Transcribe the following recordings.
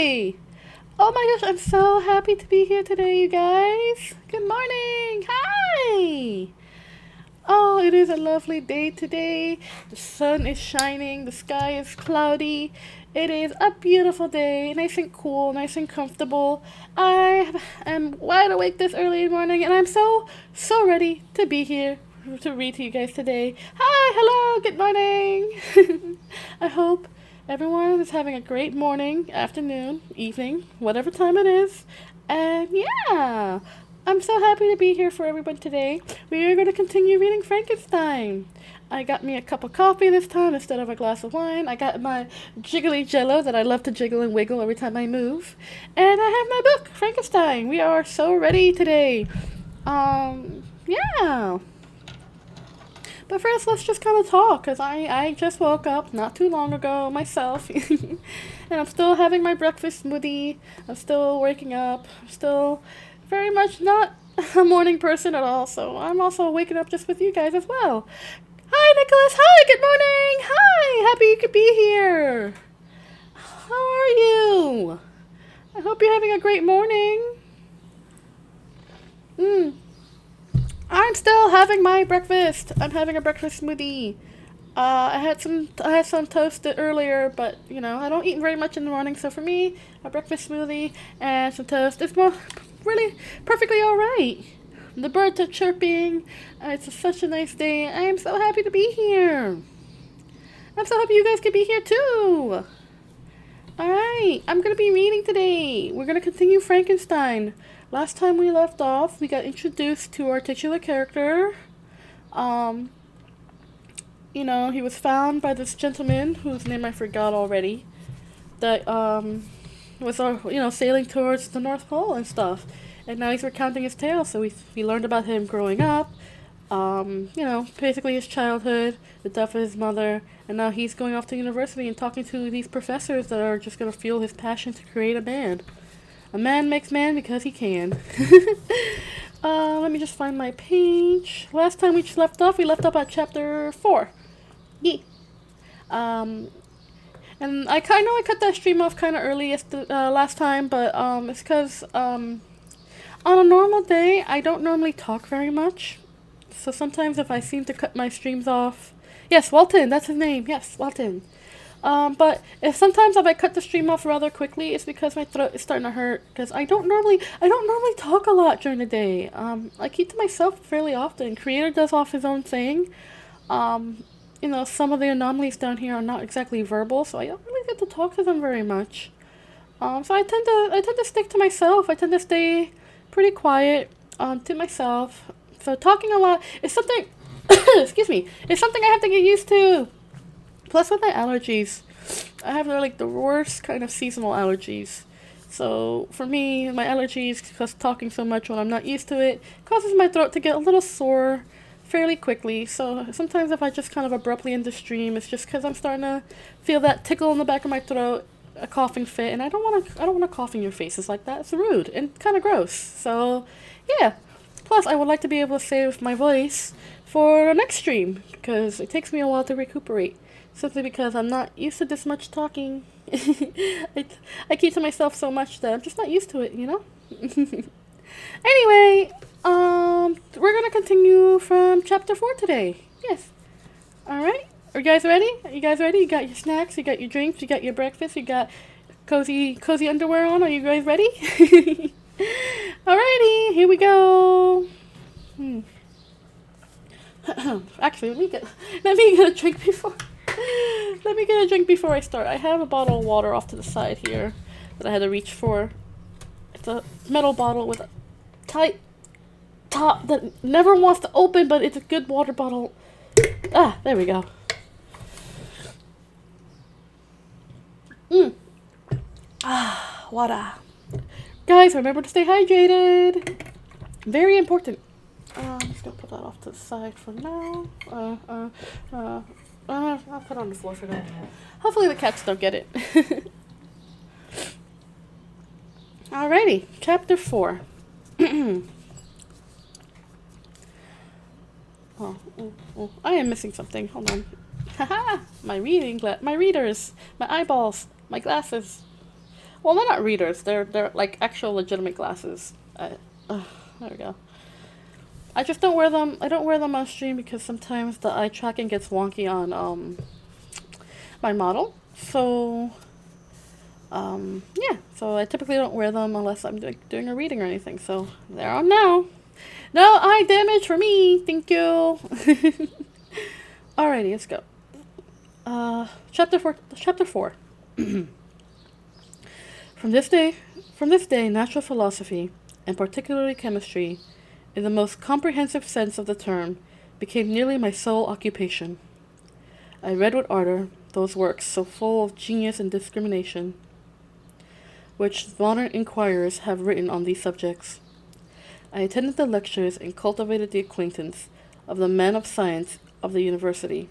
Shelly! Oh my gosh, I'm so happy to be here today, you guys. Good morning. Hi! Oh, it is a lovely day today. The sun is shining, the sky is cloudy. It is a beautiful day, nice and cool, nice and comfortable. I am wide awake this early morning, and I'm so ready to be here to read to you guys today. Hi, hello, good morning. I hope everyone is having a great morning, afternoon, evening, whatever time it is. And yeah, I'm so happy to be here for everyone today. We are going to continue reading Frankenstein. I got me a cup of coffee this time instead of a glass of wine. I got my jiggly jello that I love to jiggle and wiggle every time I move. And I have my book, Frankenstein. We are so ready today. Yeah. But first, let's just kind of talk, because I just woke up not too long ago myself. And I'm still having my breakfast smoothie. I'm still waking up. I'm still very much not a morning person at all, so I'm also waking up just with you guys as well. Hi, Nicholas. Hi, good morning. Hi, happy you could be here. How are you? I hope you're having a great morning. I'm still having my breakfast. I'm having a breakfast smoothie. I had some toast earlier, but you know I don't eat very much in the morning, so for me, a breakfast smoothie and some toast is really perfectly all right. The birds are chirping. It's such a nice day. I am so happy to be here. I'm so happy you guys could be here too. Alright, I'm going to be reading today. We're going to continue Frankenstein. Last time we left off, we got introduced to our titular character. You know, he was found by this gentleman, whose name I forgot already, that, was, sailing towards the North Pole and stuff. And now he's recounting his tale, so we learned about him growing up, basically his childhood, the death of his mother, and now he's going off to university and talking to these professors that are just going to fuel his passion to create a band. A man makes man because he can. Let me just find my page. Last time we left off at chapter 4. Yeah. And I know I cut that stream off kind of early last time, but it's because on a normal day, I don't normally talk very much. So sometimes if I seem to cut my streams off... Yes, Walton, that's his name. Yes, Walton. But sometimes if I cut the stream off rather quickly, it's because my throat is starting to hurt. Because I don't normally talk a lot during the day. I keep to myself fairly often. Creator does off his own thing. Some of the anomalies down here are not exactly verbal, so I don't really get to talk to them very much. So I tend to stick to myself. I tend to stay pretty quiet to myself. So talking a lot is something excuse me, it's something I have to get used to. Plus with my allergies, I have the worst kind of seasonal allergies. So for me, my allergies, because talking so much when I'm not used to it, causes my throat to get a little sore fairly quickly. So sometimes if I just kind of abruptly end the stream, it's just because I'm starting to feel that tickle in the back of my throat, a coughing fit, and I don't want to cough in your faces like that. It's rude and kind of gross. So yeah. Plus, I would like to be able to save my voice for the next stream, because it takes me a while to recuperate. Simply because I'm not used to this much talking. I keep to myself so much that I'm just not used to it, you know? Anyway, we're gonna continue from chapter 4 today. Yes. Alright? Are you guys ready? You got your snacks, you got your drinks, you got your breakfast, you got cozy underwear on. Are you guys ready? Alrighty, here we go. Actually, let me get a drink before. Let me get a drink before I start. I have a bottle of water off to the side here that I had to reach for. It's a metal bottle with a tight top that never wants to open, but it's a good water bottle. Ah, there we go. Water. Guys, remember to stay hydrated. Very important. I'm just gonna put that off to the side for now. I'll put it on the floor for now. Hopefully the cats don't get it. Alrighty, chapter 4. I am missing something. Hold on. Haha! My readers, my eyeballs, my glasses. Well, they're not readers. They're like actual legitimate glasses. There we go. I just don't wear them. I don't wear them on stream because sometimes the eye tracking gets wonky on my model. So yeah. So I typically don't wear them unless I'm doing a reading or anything. So they're on now. No eye damage for me. Thank you. Alrighty, let's go. Chapter 4. Chapter 4. From this day, natural philosophy, and particularly chemistry, in the most comprehensive sense of the term, became nearly my sole occupation. I read with ardor those works so full of genius and discrimination, which modern inquirers have written on these subjects. I attended the lectures and cultivated the acquaintance of the men of science of the university.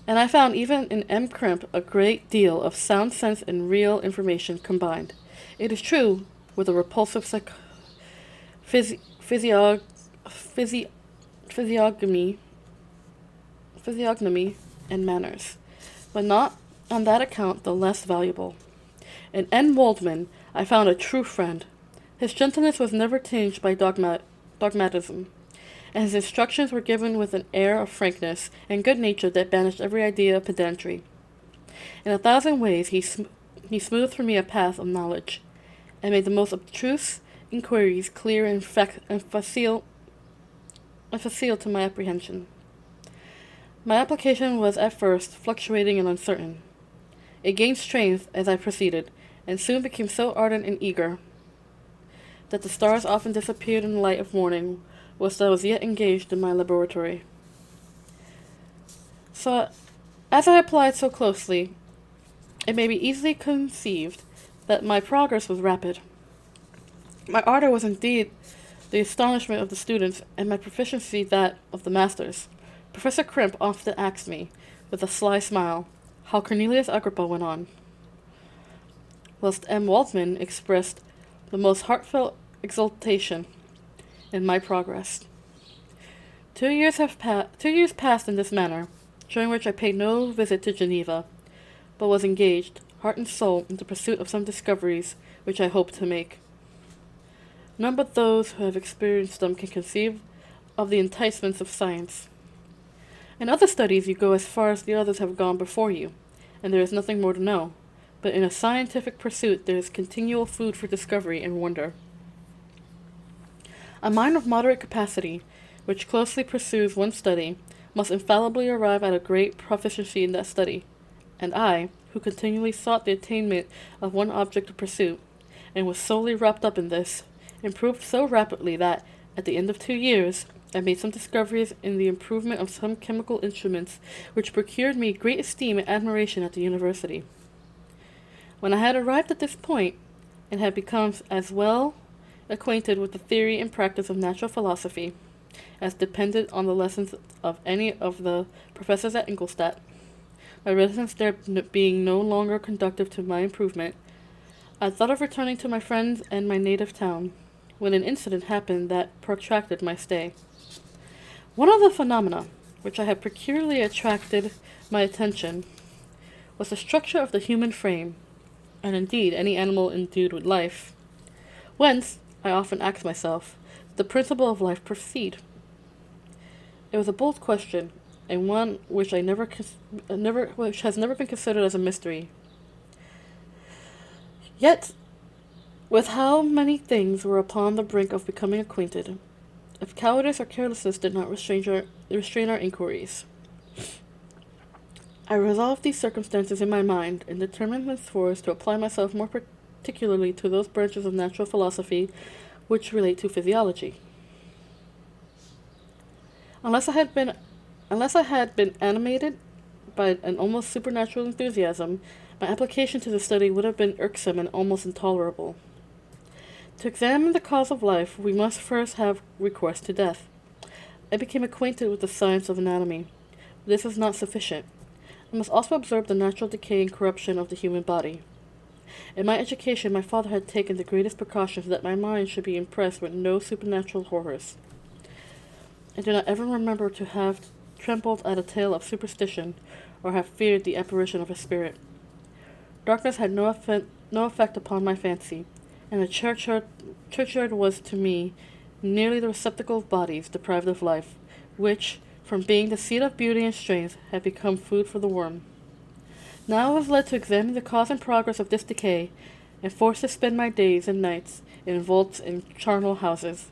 And I found even in M. Crimp a great deal of sound sense and real information combined. It is true, with a repulsive physiognomy and manners, but not on that account the less valuable. In N. Waldman I found a true friend. His gentleness was never tinged by dogmatism, and his instructions were given with an air of frankness and good nature that banished every idea of pedantry. In 1,000 ways he smoothed for me a path of knowledge, and made the most abstruse inquiries clear and facile to my apprehension. My application was at first fluctuating and uncertain. It gained strength as I proceeded, and soon became so ardent and eager that the stars often disappeared in the light of morning whilst I was yet engaged in my laboratory. So, as I applied so closely, it may be easily conceived that my progress was rapid. My ardor was indeed the astonishment of the students, and my proficiency that of the masters. Professor Crimp often asked me, with a sly smile, how Cornelius Agrippa went on, whilst M. Waldman expressed the most heartfelt exultation in my progress. 2 years passed in this manner, during which I paid no visit to Geneva, but was engaged, heart and soul, in the pursuit of some discoveries which I hoped to make. None but those who have experienced them can conceive of the enticements of science. In other studies you go as far as the others have gone before you, and there is nothing more to know, but in a scientific pursuit there is continual food for discovery and wonder. A mind of moderate capacity, which closely pursues one study, must infallibly arrive at a great proficiency in that study, and I, who continually sought the attainment of one object of pursuit, and was solely wrapped up in this, improved so rapidly that, at the end of 2 years, I made some discoveries in the improvement of some chemical instruments which procured me great esteem and admiration at the university. When I had arrived at this point, and had become as well acquainted with the theory and practice of natural philosophy as depended on the lessons of any of the professors at Ingolstadt, my residence there being no longer conducive to my improvement, I thought of returning to my friends and my native town, when an incident happened that protracted my stay. One of the phenomena which I had peculiarly attracted my attention was the structure of the human frame, and indeed any animal endued with life. Whence, I often asked myself, the principle of life proceed? It was a bold question, and one which which has never been considered as a mystery. Yet, with how many things were upon the brink of becoming acquainted, if cowardice or carelessness did not restrain our inquiries. I resolved these circumstances in my mind, and determined thenceforth to apply myself more particularly to those branches of natural philosophy which relate to physiology. Unless I had been animated by an almost supernatural enthusiasm, my application to the study would have been irksome and almost intolerable. To examine the cause of life, we must first have recourse to death. I became acquainted with the science of anatomy. But this is not sufficient. I must also observe the natural decay and corruption of the human body. In my education, my father had taken the greatest precautions that my mind should be impressed with no supernatural horrors. I do not ever remember to have trembled at a tale of superstition, or have feared the apparition of a spirit. Darkness had no no effect upon my fancy, and the churchyard was to me nearly the receptacle of bodies deprived of life, which, from being the seat of beauty and strength, had become food for the worm. Now I was led to examine the cause and progress of this decay, and forced to spend my days and nights in vaults and charnel houses.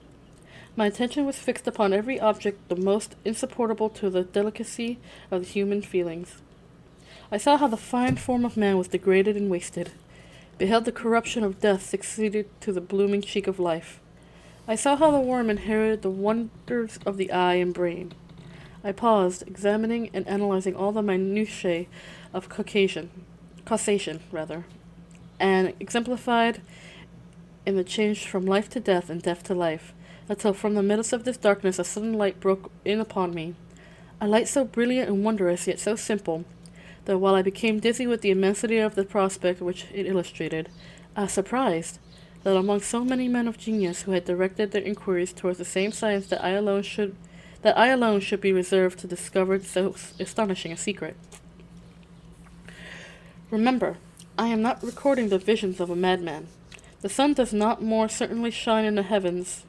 My attention was fixed upon every object the most insupportable to the delicacy of the human feelings. I saw how the fine form of man was degraded and wasted, beheld the corruption of death succeeded to the blooming cheek of life. I saw how the worm inherited the wonders of the eye and brain. I paused, examining and analyzing all the minutiae of causation, and exemplified in the change from life to death and death to life, until from the midst of this darkness a sudden light broke in upon me, a light so brilliant and wondrous, yet so simple, that while I became dizzy with the immensity of the prospect which it illustrated, I was surprised that among so many men of genius who had directed their inquiries towards the same science that I alone should be reserved to discover so astonishing a secret. Remember, I am not recording the visions of a madman. The sun does not more certainly shine in the heavens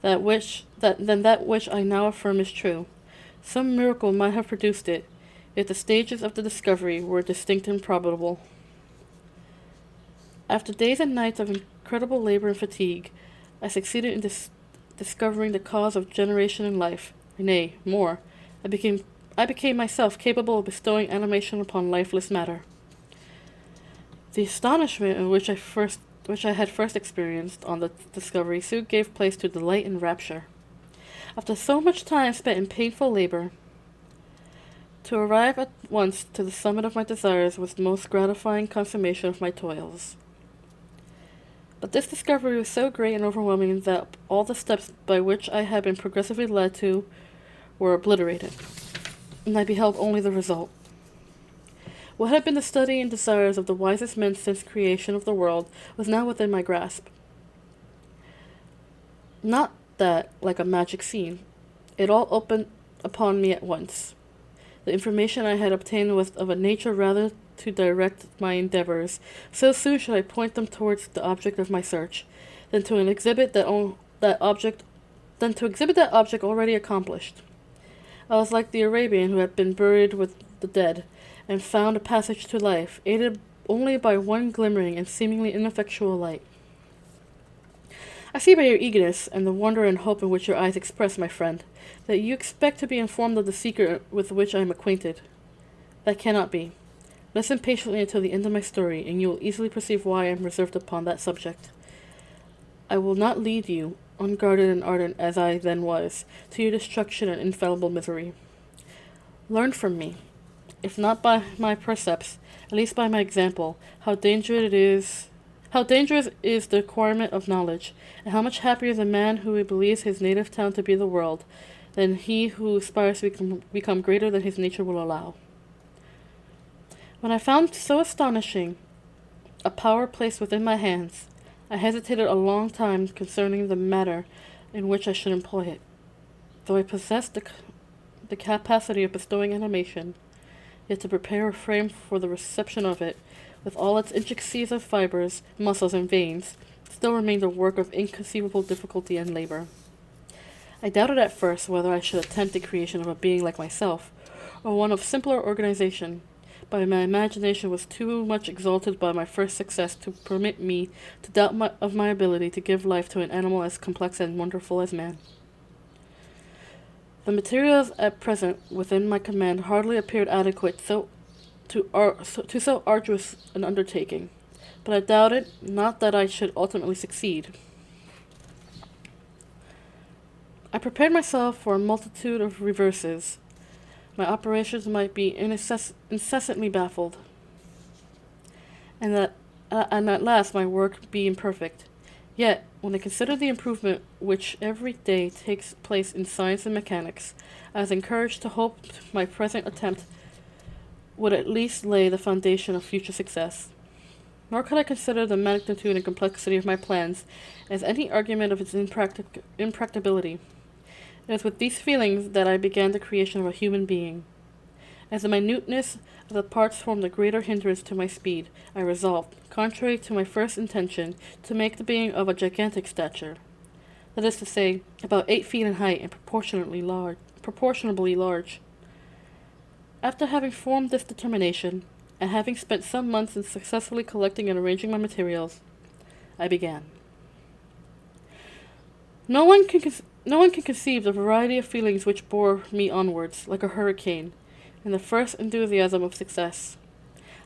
than that which I now affirm is true. Some miracle might have produced it, if the stages of the discovery were distinct and probable. After days and nights of incredible labor and fatigue, I succeeded in discovering the cause of generation in life. Nay, more, I became myself capable of bestowing animation upon lifeless matter. The astonishment which I had first experienced on the discovery soon gave place to delight and rapture. After so much time spent in painful labor, to arrive at once to the summit of my desires was the most gratifying consummation of my toils. But this discovery was so great and overwhelming that all the steps by which I had been progressively led to were obliterated, and I beheld only the result. What had been the study and desires of the wisest men since creation of the world was now within my grasp. Not that, like a magic scene, it all opened upon me at once. The information I had obtained was of a nature rather to direct my endeavors. So soon should I point them towards the object of my search, than to exhibit that object already accomplished. I was like the Arabian who had been buried with the dead, and found a passage to life, aided only by one glimmering and seemingly ineffectual light. I see by your eagerness, and the wonder and hope in which your eyes express, my friend, that you expect to be informed of the secret with which I am acquainted. That cannot be. Listen patiently until the end of my story, and you will easily perceive why I am reserved upon that subject. I will not lead you, unguarded and ardent as I then was, to your destruction and infallible misery. Learn from me, if not by my precepts, at least by my example, how dangerous is the acquirement of knowledge, and how much happier is a man who believes his native town to be the world, than he who aspires to become greater than his nature will allow. When I found so astonishing a power placed within my hands, I hesitated a long time concerning the manner in which I should employ it. Though I possessed the capacity of bestowing animation, yet to prepare a frame for the reception of it, with all its intricacies of fibers, muscles, and veins, still remained a work of inconceivable difficulty and labor. I doubted at first whether I should attempt the creation of a being like myself, or one of simpler organization, but my imagination was too much exalted by my first success to permit me to doubt of my ability to give life to an animal as complex and wonderful as man. The materials at present within my command hardly appeared adequate to so arduous an undertaking, but I doubted not that I should ultimately succeed. I prepared myself for a multitude of reverses. My operations might be incessantly baffled, and at last my work be imperfect. Yet, when I consider the improvement which every day takes place in science and mechanics, I was encouraged to hope my present attempt would at least lay the foundation of future success. Nor could I consider the magnitude and complexity of my plans as any argument of its impracticability. It was with these feelings that I began the creation of a human being. As the minuteness of the parts formed a greater hindrance to my speed, I resolved, contrary to my first intention, to make the being of a gigantic stature. That is to say, about 8 feet in height and proportionably large. After having formed this determination, and having spent some months in successfully collecting and arranging my materials, I began. No one can conceive the variety of feelings which bore me onwards, like a hurricane, in the first enthusiasm of success.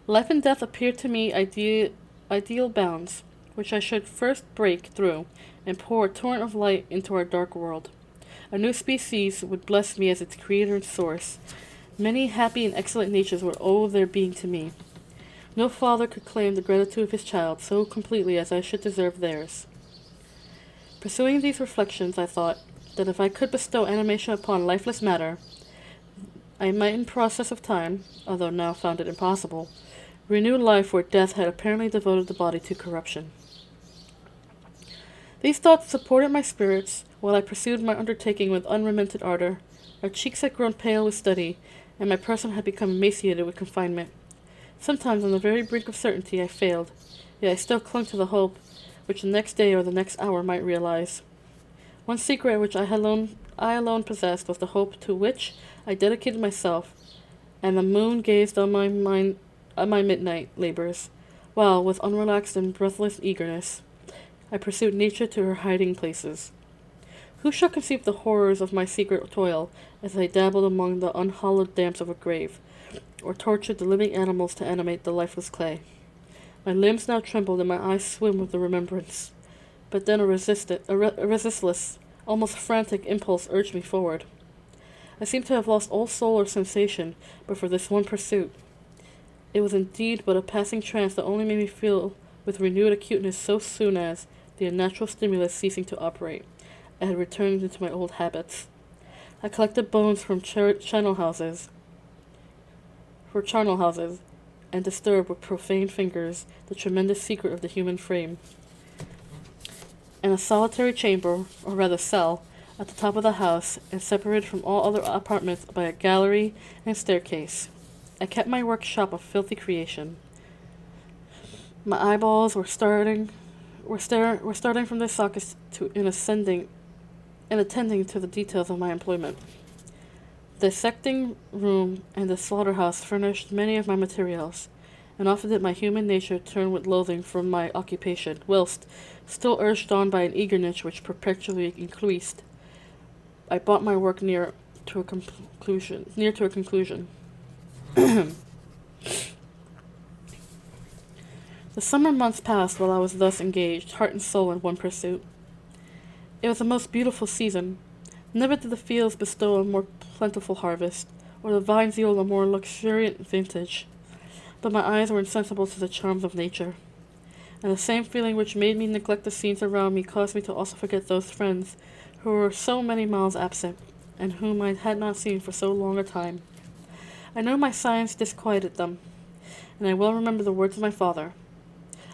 Life and death appeared to me ideal bounds, which I should first break through and pour a torrent of light into our dark world. A new species would bless me as its creator and source. Many happy and excellent natures would owe their being to me. No father could claim the gratitude of his child so completely as I should deserve theirs. Pursuing these reflections, I thought that if I could bestow animation upon lifeless matter, I might in process of time, although now found it impossible, renew life where death had apparently devoted the body to corruption. These thoughts supported my spirits while I pursued my undertaking with unremitted ardor. My cheeks had grown pale with study, and my person had become emaciated with confinement. Sometimes on the very brink of certainty I failed, yet I still clung to the hope which the next day or the next hour might realize. One secret which I alone possessed was the hope to which I dedicated myself, and the moon gazed on my midnight labors, while, with unrelaxed and breathless eagerness, I pursued nature to her hiding places. Who shall conceive the horrors of my secret toil as I dabbled among the unhallowed damps of a grave, or tortured the living animals to animate the lifeless clay? My limbs now trembled and my eyes swim with the remembrance. But then a resistless, almost frantic impulse urged me forward. I seemed to have lost all soul or sensation but for this one pursuit. It was indeed but a passing trance that only made me feel with renewed acuteness so soon as, the unnatural stimulus ceasing to operate, I had returned into my old habits. I collected bones from charnel houses, and disturbed with profane fingers the tremendous secret of the human frame. In a solitary chamber, or rather cell, at the top of the house, and separated from all other apartments by a gallery and staircase, I kept my workshop of filthy creation. My eyeballs were starting from their sockets in attending to the details of my employment. The dissecting room and the slaughterhouse furnished many of my materials, and often did my human nature turn with loathing from my occupation, whilst, still urged on by an eagerness which perpetually increased, I brought my work near to a conclusion. The summer months passed while I was thus engaged, heart and soul, in one pursuit. It was a most beautiful season. Never did the fields bestow a more plentiful harvest, or the vines yield a more luxuriant vintage. But my eyes were insensible to the charms of nature, and the same feeling which made me neglect the scenes around me caused me to also forget those friends who were so many miles absent, and whom I had not seen for so long a time. I know my silence disquieted them, and I well remember the words of my father.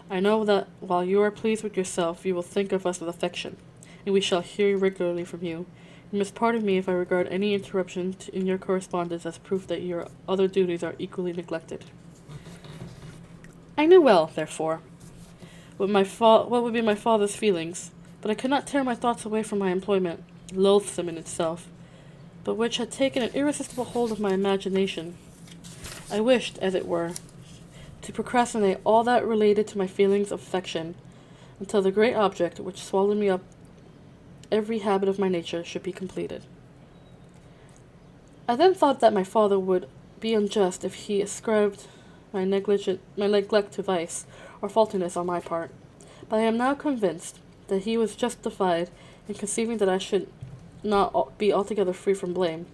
I know that while you are pleased with yourself, you will think of us with affection, and we shall hear regularly from you. You must pardon me if I regard any interruption in your correspondence as proof that your other duties are equally neglected. I knew well, therefore, what would be my father's feelings, but I could not tear my thoughts away from my employment, loathsome in itself, but which had taken an irresistible hold of my imagination. I wished, as it were, to procrastinate all that related to my feelings of affection, until the great object, which swallowed me up every habit of my nature, should be completed. I then thought that my father would be unjust if he ascribed my neglect to vice or faultiness on my part, but I am now convinced that he was justified in conceiving that I should not be altogether free from blame.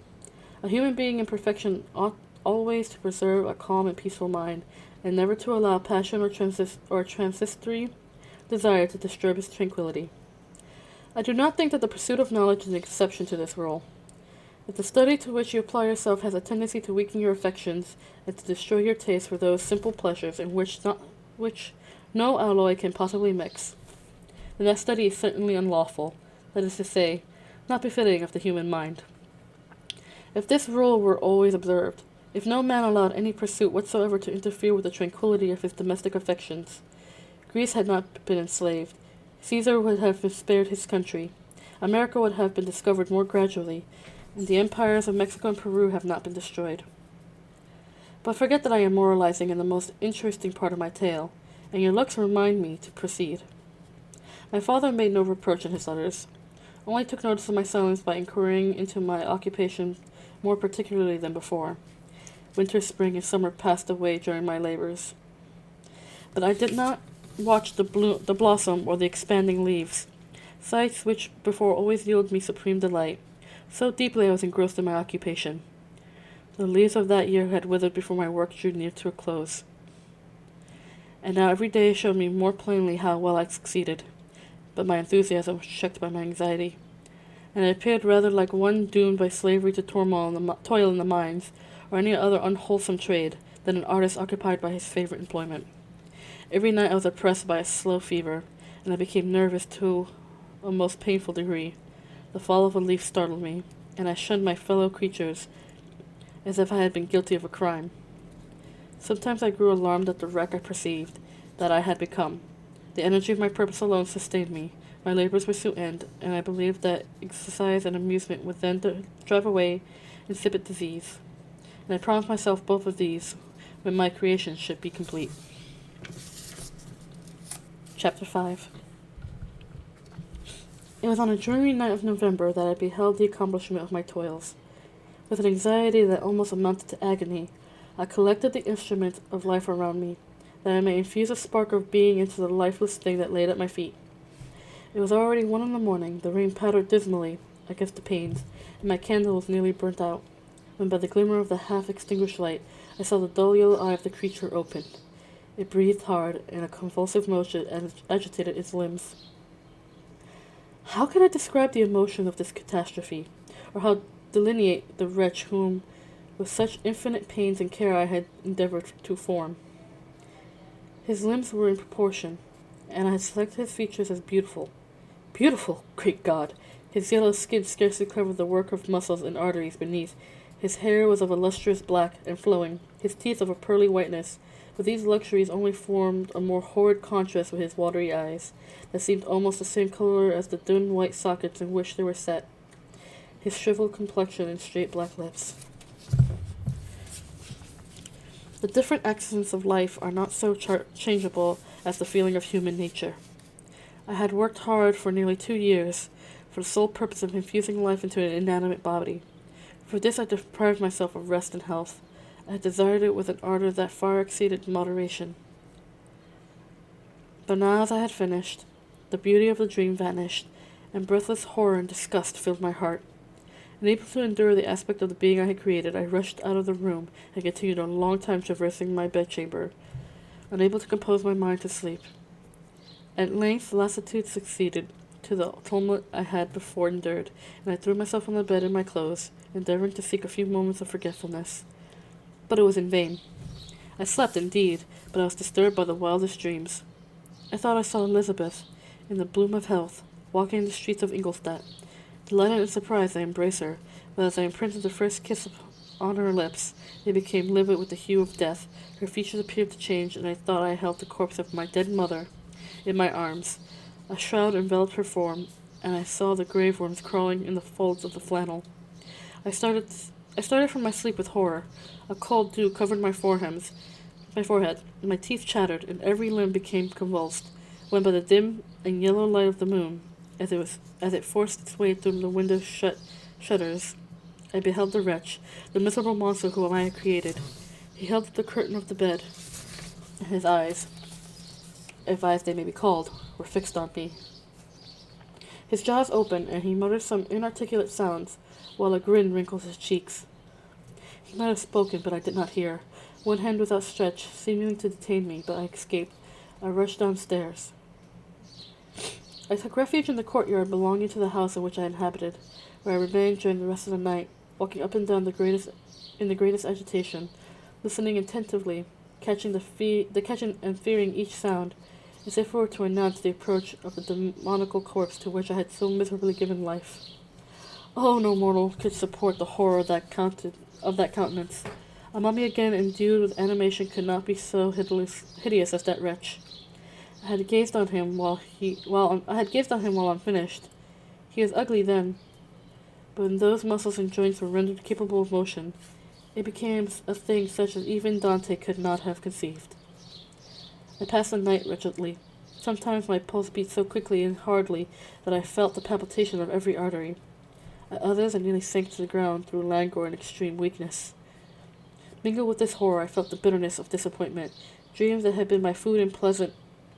A human being in perfection ought always to preserve a calm and peaceful mind, and never to allow passion or transitory desire to disturb his tranquillity. I do not think that the pursuit of knowledge is an exception to this rule. If the study to which you apply yourself has a tendency to weaken your affections and to destroy your taste for those simple pleasures in which no alloy can possibly mix, then that study is certainly unlawful, that is to say, not befitting of the human mind. If this rule were always observed, If no man allowed any pursuit whatsoever to interfere with the tranquillity of his domestic affections, Greece had not been enslaved. Caesar would have been spared his country. America would have been discovered more gradually, and the empires of Mexico and Peru have not been destroyed. But forget that I am moralizing in the most interesting part of my tale, and your looks remind me to proceed. My father made no reproach in his letters, only took notice of my silence by inquiring into my occupation more particularly than before. Winter, spring, and summer passed away during my labors. But I did not watch the blossom or the expanding leaves, sights which before always yielded me supreme delight. So deeply I was engrossed in my occupation. The leaves of that year had withered before my work drew near to a close. And now every day showed me more plainly how well I succeeded. But my enthusiasm was checked by my anxiety, and I appeared rather like one doomed by slavery to toil in the mines, or any other unwholesome trade, than an artist occupied by his favorite employment. Every night I was oppressed by a slow fever, and I became nervous to a most painful degree. The fall of a leaf startled me, and I shunned my fellow creatures as if I had been guilty of a crime. Sometimes I grew alarmed at the wreck I perceived that I had become. The energy of my purpose alone sustained me. My labors would soon end, and I believed that exercise and amusement would then drive away insipid disease. And I promised myself both of these when my creation should be complete. Chapter 5. It was on a dreary night of November that I beheld the accomplishment of my toils. With an anxiety that almost amounted to agony, I collected the instruments of life around me, that I may infuse a spark of being into the lifeless thing that laid at my feet. It was already 1 a.m, the rain pattered dismally against the panes, and my candle was nearly burnt out, when by the glimmer of the half-extinguished light I saw the dull yellow eye of the creature open. It breathed hard, and a convulsive motion agitated its limbs. How can I describe the emotion of this catastrophe, or how delineate the wretch whom, with such infinite pains and care, I had endeavored to form? His limbs were in proportion, and I had selected his features as beautiful. Beautiful! Great God! His yellow skin scarcely covered the work of muscles and arteries beneath. His hair was of a lustrous black and flowing, his teeth of a pearly whiteness, but these luxuries only formed a more horrid contrast with his watery eyes, that seemed almost the same color as the dun white sockets in which they were set, his shriveled complexion and straight black lips. The different accidents of life are not so changeable as the feeling of human nature. I had worked hard for nearly 2 years, for the sole purpose of infusing life into an inanimate body. For this I deprived myself of rest and health. I had desired it with an ardor that far exceeded moderation. But now, as I had finished, the beauty of the dream vanished, and breathless horror and disgust filled my heart. Unable to endure the aspect of the being I had created, I rushed out of the room and continued a long time traversing my bedchamber, unable to compose my mind to sleep. At length lassitude succeeded to the tumult I had before endured, and I threw myself on the bed in my clothes, endeavoring to seek a few moments of forgetfulness. But it was in vain. I slept indeed, but I was disturbed by the wildest dreams. I thought I saw Elizabeth, in the bloom of health, walking in the streets of Ingolstadt. Delighted and surprised, I embraced her, but as I imprinted the first kiss on her lips, they became livid with the hue of death. Her features appeared to change, and I thought I held the corpse of my dead mother in my arms. A shroud enveloped her form, and I saw the grave worms crawling in the folds of the flannel. I started from my sleep with horror. A cold dew covered my forehead. My teeth chattered, and every limb became convulsed, when by the dim and yellow light of the moon, as it forced its way through the window shutters, I beheld the wretch, the miserable monster whom I had created. He held up the curtain of the bed, and his eyes, if eyes they may be called, were fixed on me. His jaws opened, and he muttered some inarticulate sounds, while a grin wrinkled his cheeks. He might have spoken, but I did not hear. One hand was outstretched, seemingly to detain me, but I escaped. I rushed downstairs. I took refuge in the courtyard belonging to the house in which I inhabited, where I remained during the rest of the night, walking up and down in the greatest agitation, listening attentively, catching and fearing each sound, as if it were to announce the approach of the demoniacal corpse to which I had so miserably given life. Oh, no mortal could support the horror of that countenance. A mummy again endued with animation could not be so hideous as that wretch. I had gazed on him while unfinished. He was ugly then, but when those muscles and joints were rendered capable of motion, it became a thing such as even Dante could not have conceived. I passed the night wretchedly. Sometimes my pulse beat so quickly and hardly that I felt the palpitation of every artery. At others I nearly sank to the ground through languor and extreme weakness. Mingled with this horror I felt the bitterness of disappointment. Dreams that had been my food and pleasant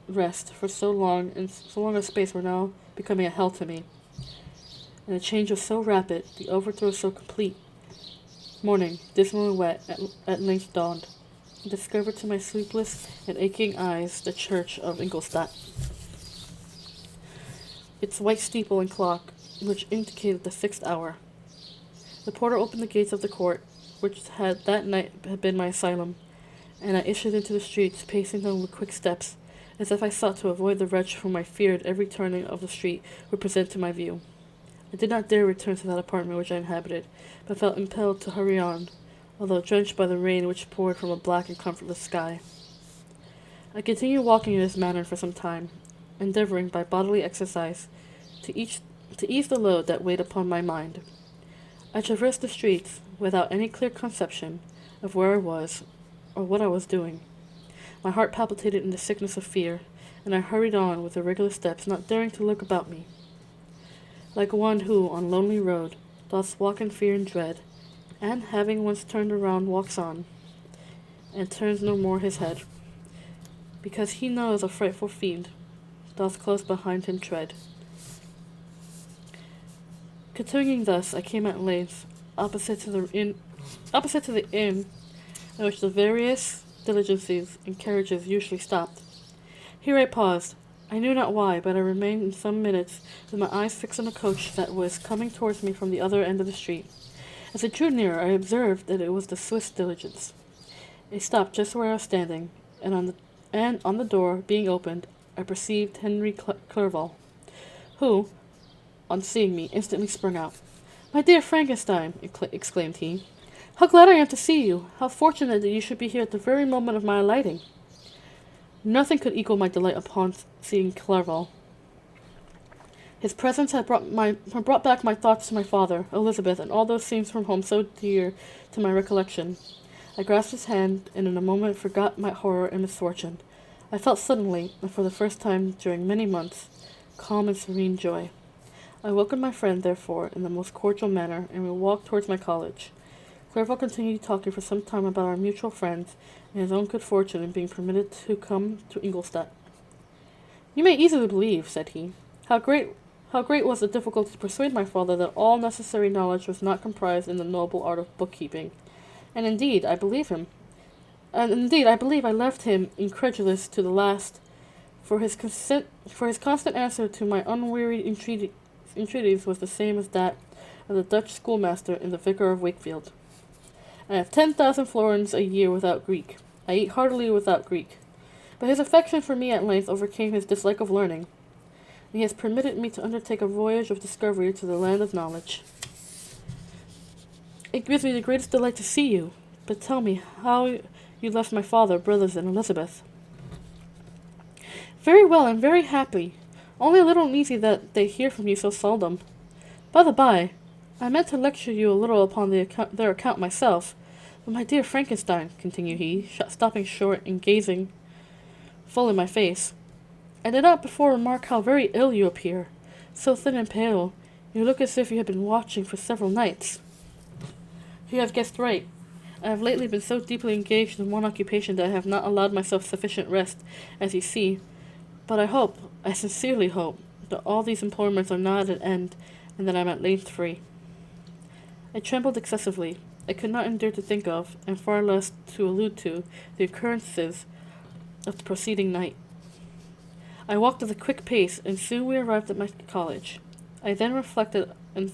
rest for so long a space were now becoming a hell to me. And the change was so rapid, the overthrow so complete. Morning, dismal and wet, at length dawned. I discovered to my sleepless and aching eyes the church of Ingolstadt. Its white steeple and clock, which indicated the fixed hour. The porter opened the gates of the court, which had that night had been my asylum, and I issued into the streets, pacing them with quick steps, as if I sought to avoid the wretch whom I feared every turning of the street would present to my view. I did not dare return to that apartment which I inhabited, but felt impelled to hurry on, although drenched by the rain which poured from a black and comfortless sky. I continued walking in this manner for some time, endeavoring by bodily exercise to ease the load that weighed upon my mind. I traversed the streets without any clear conception of where I was or what I was doing. My heart palpitated in the sickness of fear, and I hurried on with irregular steps, not daring to look about me. Like one who, on lonely road, doth walk in fear and dread, and, having once turned around, walks on, and turns no more his head, because he knows a frightful fiend doth close behind him tread. Continuing thus, I came at length opposite to the inn in which the various diligences and carriages usually stopped. Here I paused. I knew not why, but I remained in some minutes with my eyes fixed on a coach that was coming towards me from the other end of the street. As it drew nearer, I observed that it was the Swiss diligence. It stopped just where I was standing, and on the door being opened, I perceived Henry Clerval, who, on seeing me, instantly sprung out. "My dear Frankenstein," exclaimed he, "how glad I am to see you! How fortunate that you should be here at the very moment of my alighting!" Nothing could equal my delight upon seeing Clerval. His presence had brought back my thoughts to my father, Elizabeth, and all those scenes from home so dear to my recollection. I grasped his hand, and in a moment forgot my horror and misfortune. I felt suddenly, and for the first time during many months, calm and serene joy. I welcomed my friend, therefore, in the most cordial manner, and we walked towards my college. Clerval continued talking for some time about our mutual friends and his own good fortune in being permitted to come to Ingolstadt. "You may easily believe," said he, how great was the difficulty to persuade my father that all necessary knowledge was not comprised in the noble art of bookkeeping. And indeed, I believe I left him incredulous to the last, for his constant answer to my unwearied entreaties was the same as that of the Dutch schoolmaster in The Vicar of Wakefield. "I have 10,000 florins a year without Greek. I eat heartily without Greek." But his affection for me at length overcame his dislike of learning, and he has permitted me to undertake a voyage of discovery to the land of knowledge. It gives me the greatest delight to see you, but tell me how you left my father, brothers, and Elizabeth. "Very well and very happy, only a little uneasy that they hear from you so seldom. By the by, I meant to lecture you a little upon their account myself, but my dear Frankenstein," continued he, stopping short and gazing full in my face, "I did not before remark how very ill you appear. So thin and pale, you look as if you had been watching for several nights." "You have guessed right. I have lately been so deeply engaged in one occupation that I have not allowed myself sufficient rest, as you see. But I sincerely hope, that all these employments are now at an end, and that I am at length free." I trembled excessively. I could not endure to think of, and far less to allude to, the occurrences of the preceding night. I walked with a quick pace, and soon we arrived at my college. I then reflected, and the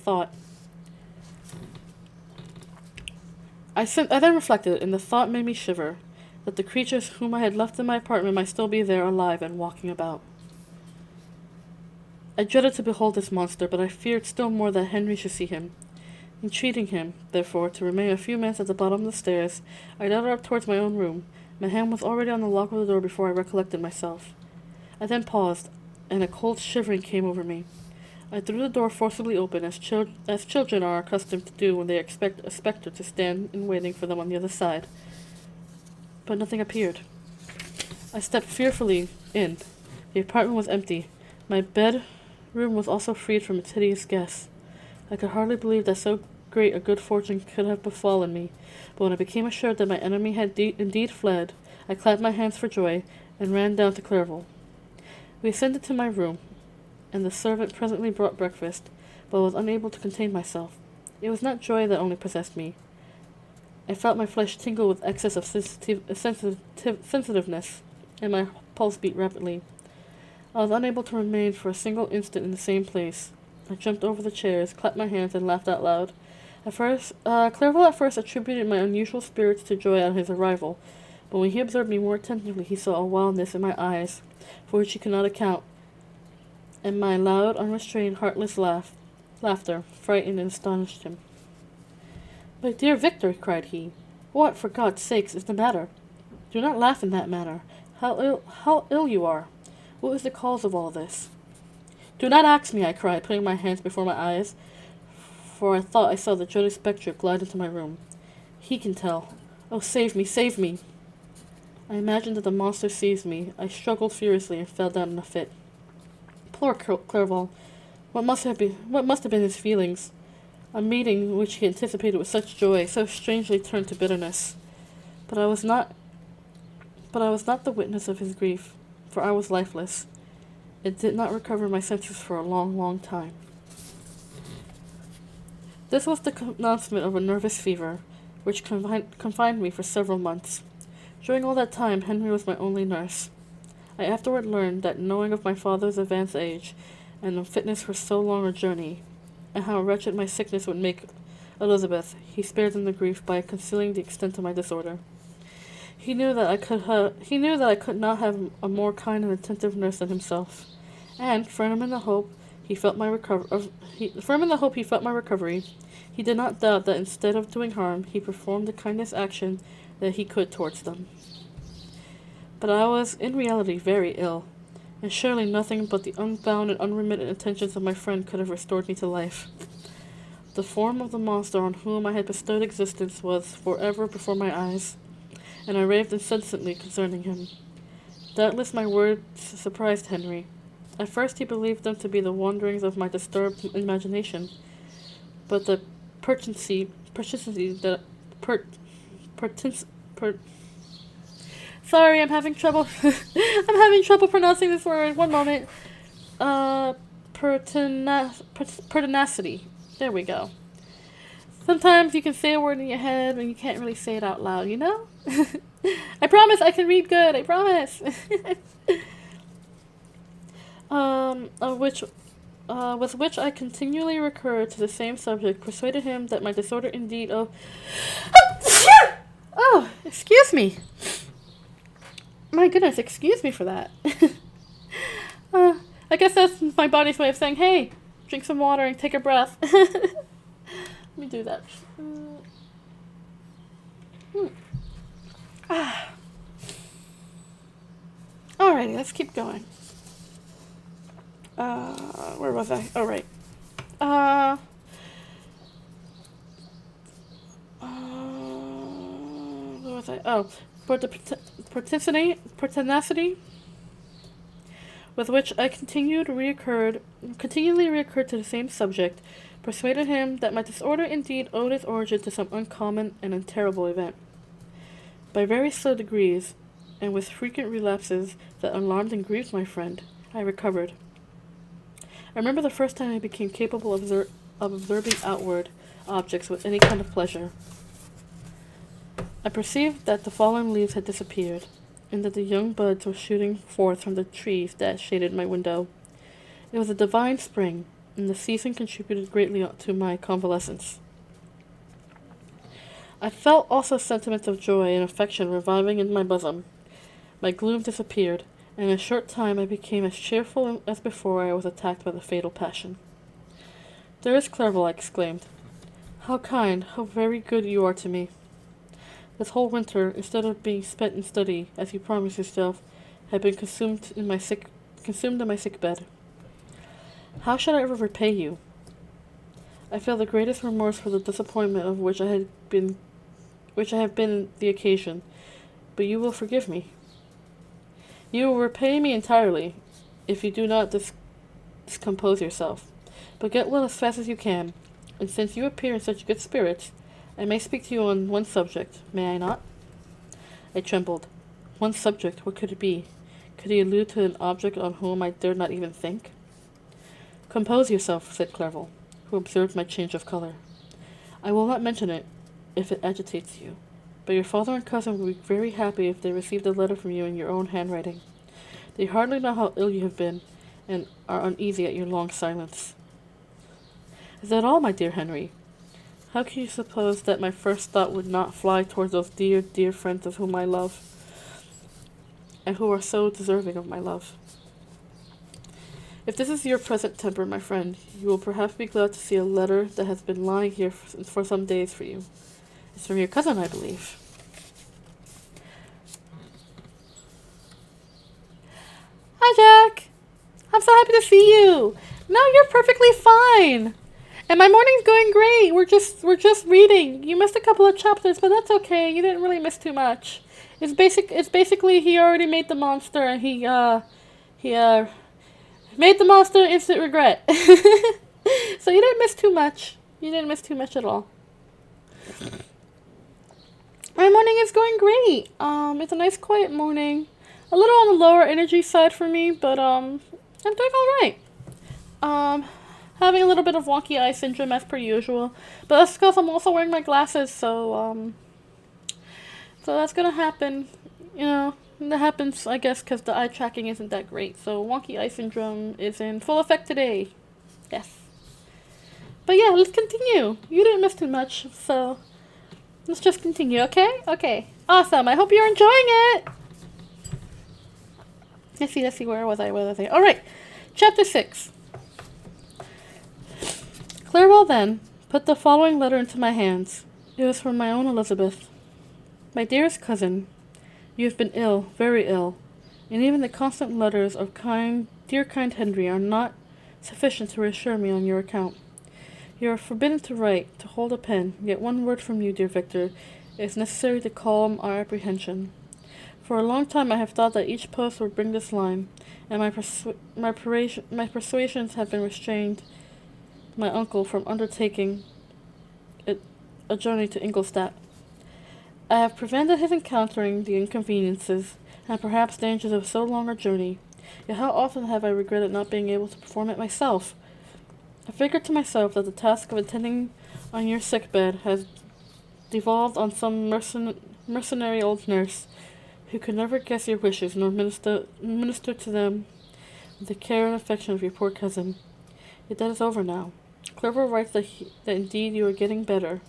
thought made me shiver, that the creatures whom I had left in my apartment might still be there alive and walking about. I dreaded to behold this monster, but I feared still more that Henry should see him. Entreating him, therefore, to remain a few minutes at the bottom of the stairs, I darted up towards my own room. My hand was already on the lock of the door before I recollected myself. I then paused, and a cold shivering came over me. I threw the door forcibly open, as children are accustomed to do when they expect a spectre to stand in waiting for them on the other side. But nothing appeared. I stepped fearfully in. The apartment was empty. My bedroom was also freed from its hideous guests. I could hardly believe that so great a good fortune could have befallen me, but when I became assured that my enemy had indeed fled, I clapped my hands for joy, and ran down to Clerval. We ascended to my room, and the servant presently brought breakfast, but I was unable to contain myself. It was not joy that only possessed me. I felt my flesh tingle with excess of sensitiveness, and my pulse beat rapidly. I was unable to remain for a single instant in the same place. I jumped over the chairs, clapped my hands, and laughed out loud. Clerval at first attributed my unusual spirits to joy at his arrival, but when he observed me more attentively, he saw a wildness in my eyes, for which he could not account, and my loud, unrestrained, heartless laughter frightened and astonished him. "My dear Victor," cried he, "what, for God's sake, is the matter? Do not laugh in that manner. How ill you are! What is the cause of all this?" "Do not ask me," I cried, putting my hands before my eyes, for I thought I saw the dreaded spectre glide into my room. "He can tell. Oh, save me, save me!" I imagined that the monster seized me. I struggled furiously and fell down in a fit. Poor Clerval! What must have been his feelings? A meeting which he anticipated with such joy, so strangely turned to bitterness. But I was not the witness of his grief, for I was lifeless. It did not recover my senses for a long, long time. This was the commencement of a nervous fever, which confined me for several months. During all that time, Henry was my only nurse. I afterward learned that, knowing of my father's advanced age, and unfitness for so long a journey, and how wretched my sickness would make Elizabeth, he spared them the grief by concealing the extent of my disorder. He knew that I could not have a more kind and attentive nurse than himself, and, firm in the hope he felt my recovery, he did not doubt that instead of doing harm, he performed the kindest action that he could towards them. But I was in reality very ill, and surely nothing but the unbounded, unremitted attentions of my friend could have restored me to life. The form of the monster on whom I had bestowed existence was forever before my eyes, and I raved incessantly concerning him. Doubtless my words surprised Henry. At first he believed them to be the wanderings of my disturbed imagination, but the Sorry, I'm having trouble. I'm having trouble pronouncing this word. One moment. Pertinacity. There we go. Sometimes you can say a word in your head and you can't really say it out loud, you know? I promise I can read good. I promise. With which I continually recurred to the same subject, persuaded him that my disorder indeed of... Oh, excuse me. My goodness, excuse me for that. I guess that's my body's way of saying, hey, drink some water and take a breath. Let me do that. Alrighty, let's keep going. Where was I? Oh, right. Where was I? Oh, for the pertinacity with which I continually reoccurred to the same subject, persuaded him that my disorder indeed owed its origin to some uncommon and terrible event. By very slow degrees, and with frequent relapses that alarmed and grieved my friend, I recovered. I remember the first time I became capable of observing outward objects with any kind of pleasure. I perceived that the fallen leaves had disappeared, and that the young buds were shooting forth from the trees that shaded my window. It was a divine spring, and the season contributed greatly to my convalescence. I felt also sentiments of joy and affection reviving in my bosom. My gloom disappeared, and in a short time I became as cheerful as before I was attacked by the fatal passion. "There is Clerval," I exclaimed. How kind, how very good you are to me. This whole winter, instead of being spent in study, as you promised yourself, had been consumed in my sick bed. How should I ever repay you? I feel the greatest remorse for the disappointment of which I have been the occasion, but you will forgive me. You will repay me entirely, if you do not discompose yourself. But get well as fast as you can, and since you appear in such good spirits, I may speak to you on one subject, may I not? I trembled. One subject, what could it be? Could he allude to an object on whom I dared not even think? Compose yourself, said Clerval, who observed my change of color. I will not mention it, if it agitates you, but your father and cousin will be very happy if they received a letter from you in your own handwriting. They hardly know how ill you have been, and are uneasy at your long silence. Is that all, my dear Henry? How can you suppose that my first thought would not fly towards those dear, dear friends of whom I love, and who are so deserving of my love? If this is your present temper, my friend, you will perhaps be glad to see a letter that has been lying here for some days for you. It's from your cousin, I believe. Hi, Jack. I'm so happy to see you. No, you're perfectly fine. And my morning's going great. We're just reading. You missed a couple of chapters, but that's okay. You didn't really miss too much. It's basically he already made the monster, and he made the monster instant regret. So you didn't miss too much. You didn't miss too much at all. My morning is going great. It's a nice quiet morning. A little on the lower energy side for me, but I'm doing alright. Having a little bit of wonky eye syndrome as per usual. But that's because I'm also wearing my glasses, so that's gonna happen. You know, that happens, I guess, because the eye tracking isn't that great. So wonky eye syndrome is in full effect today. Yes. But yeah, let's continue. You didn't miss too much, so let's just continue, okay? Okay. Awesome. I hope you're enjoying it. Let's see, where was I? Alright. Chapter 6. Clerval then put the following letter into my hands. It was from my own Elizabeth. My dearest cousin, you have been ill, very ill, and even the constant letters of dear kind Henry are not sufficient to reassure me on your account. You are forbidden to write, to hold a pen, yet one word from you, dear Victor, is necessary to calm our apprehension. For a long time I have thought that each post would bring this line, and my persuasions have been restrained my uncle from undertaking a journey to Ingolstadt. I have prevented his encountering the inconveniences and perhaps dangers of so long a journey, yet how often have I regretted not being able to perform it myself. I figured to myself that the task of attending on your sick bed has devolved on some mercenary old nurse, who could never guess your wishes nor minister to them with the care and affection of your poor cousin. Yet that is over now. Clerval writes that indeed you are getting better.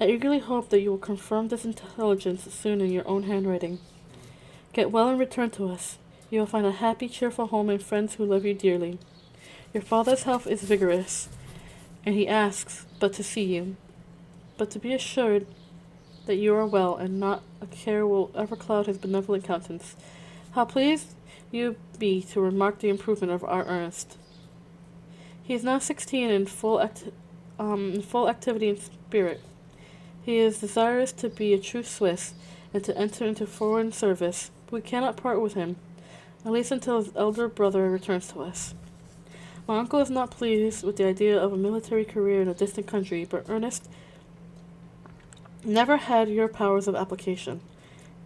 I eagerly hope that you will confirm this intelligence soon in your own handwriting. Get well and return to us. You will find a happy, cheerful home and friends who love you dearly. Your father's health is vigorous, and he asks but to see you, but to be assured that you are well, and not a care will ever cloud his benevolent countenance. How pleased you be to remark the improvement of our Ernest. He is now 16 in full activity and spirit. He is desirous to be a true Swiss and to enter into foreign service. We cannot part with him, at least until his elder brother returns to us. My uncle is not pleased with the idea of a military career in a distant country, but Ernest never had your powers of application.